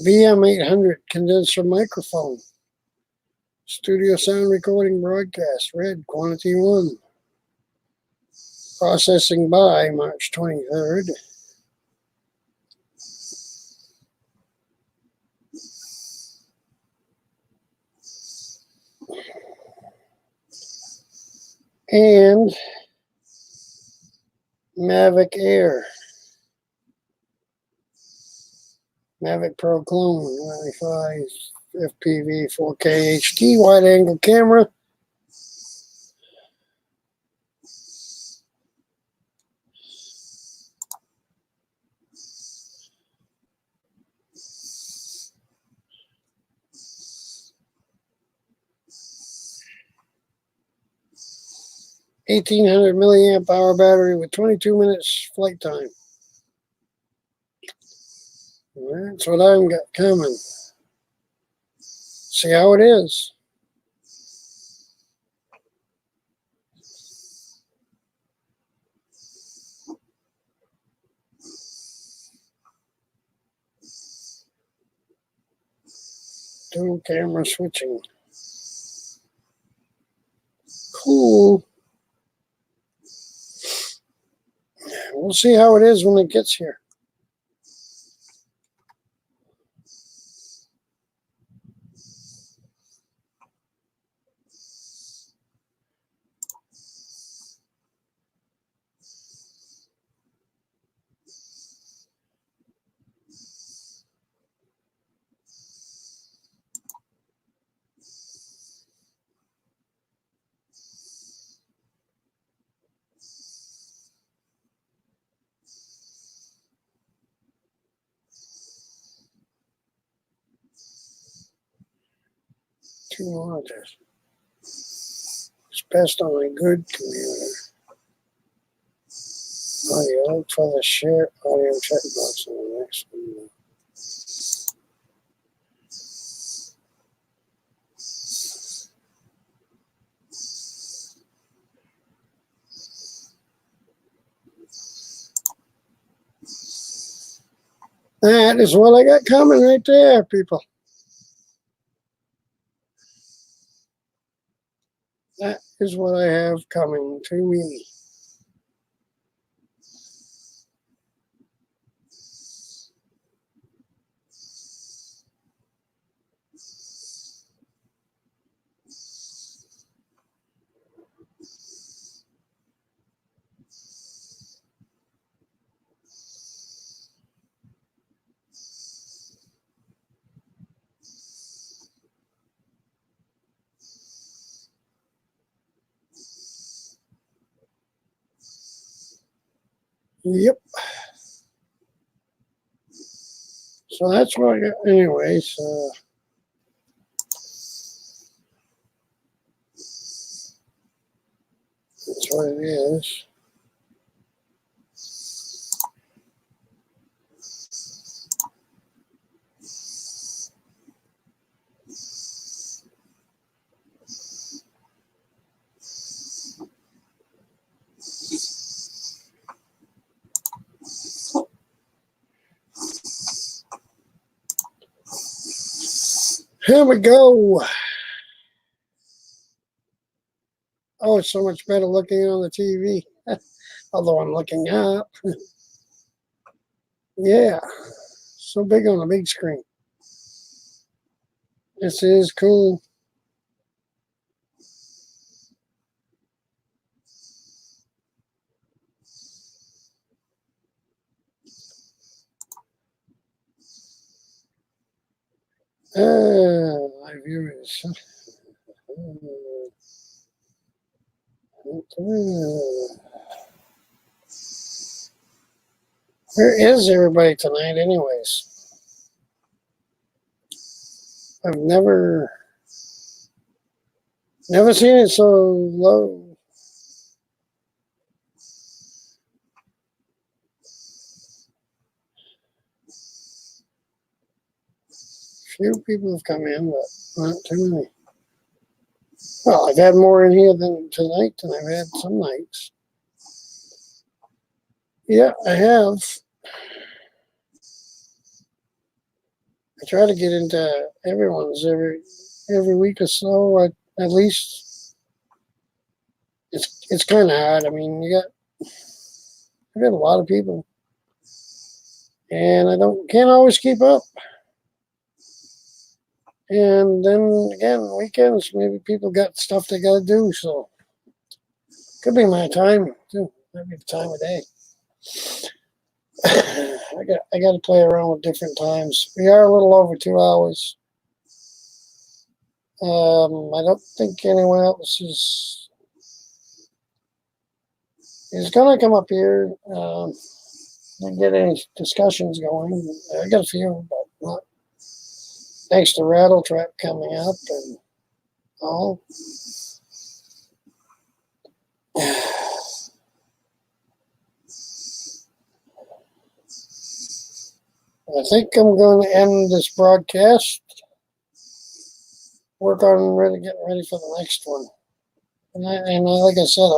S1: BM800 condenser microphone. Studio sound recording broadcast. Red, quantity 1. Processing by March 23rd. And Mavic Air. Mavic Pro Clone 95 FPV 4K HD wide angle camera. $1,800 milliamp hour battery with 22 minutes flight time. That's what I've got coming. See how it is. Dual camera switching. Cool. We'll see how it is when it gets here. Two monitors. It's best on a good computer. Audio. Look for the share audio checkbox on the next one. That is what I got coming right there, people. That is what I have coming to me. Yep. So that's what I got. Anyways, that's what it is. Here we go. Oh, it's so much better looking on the TV. Although I'm looking up. Yeah. So big on the big screen. This is cool. Live viewers. Where is everybody tonight, anyways? I've never seen it so low. Few people have come in, but not too many. Well, I've had more in here than tonight than I've had some nights. Yeah, I have. I try to get into everyone's every week or so. At least it's kind of hard. I mean, I got a lot of people, and I can't always keep up. And then again, weekends maybe people got stuff they got to do, so could be my time too. Maybe the time of day. I got to play around with different times. We are a little over 2 hours. I don't think anyone else is gonna come up here and get any discussions going. I got a few, but not thanks to Rattle Trap coming up and all. I think I'm going to end this broadcast. Work on getting ready for the next one. And like I said,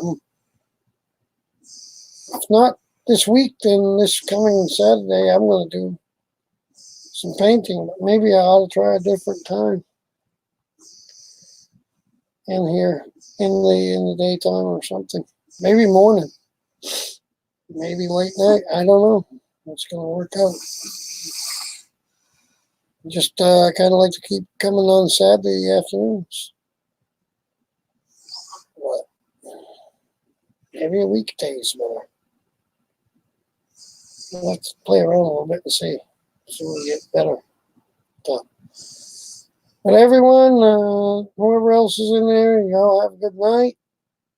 S1: if not this week, then this coming Saturday, I'm going to do some painting. But maybe I ought to try a different time in here in the daytime or something. Maybe morning. Maybe late night. I don't know. It's going to work out. Just kind of like to keep coming on Saturday afternoons. What? Maybe a weekday is better. Let's play around a little bit and see we get better. But everyone, whoever else is in there, y'all have a good night.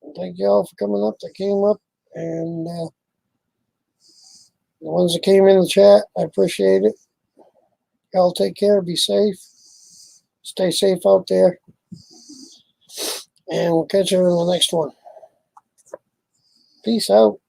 S1: And thank y'all for coming up that came up. And the ones that came in the chat, I appreciate it. Y'all take care. Be safe. Stay safe out there. And we'll catch you in the next one. Peace out.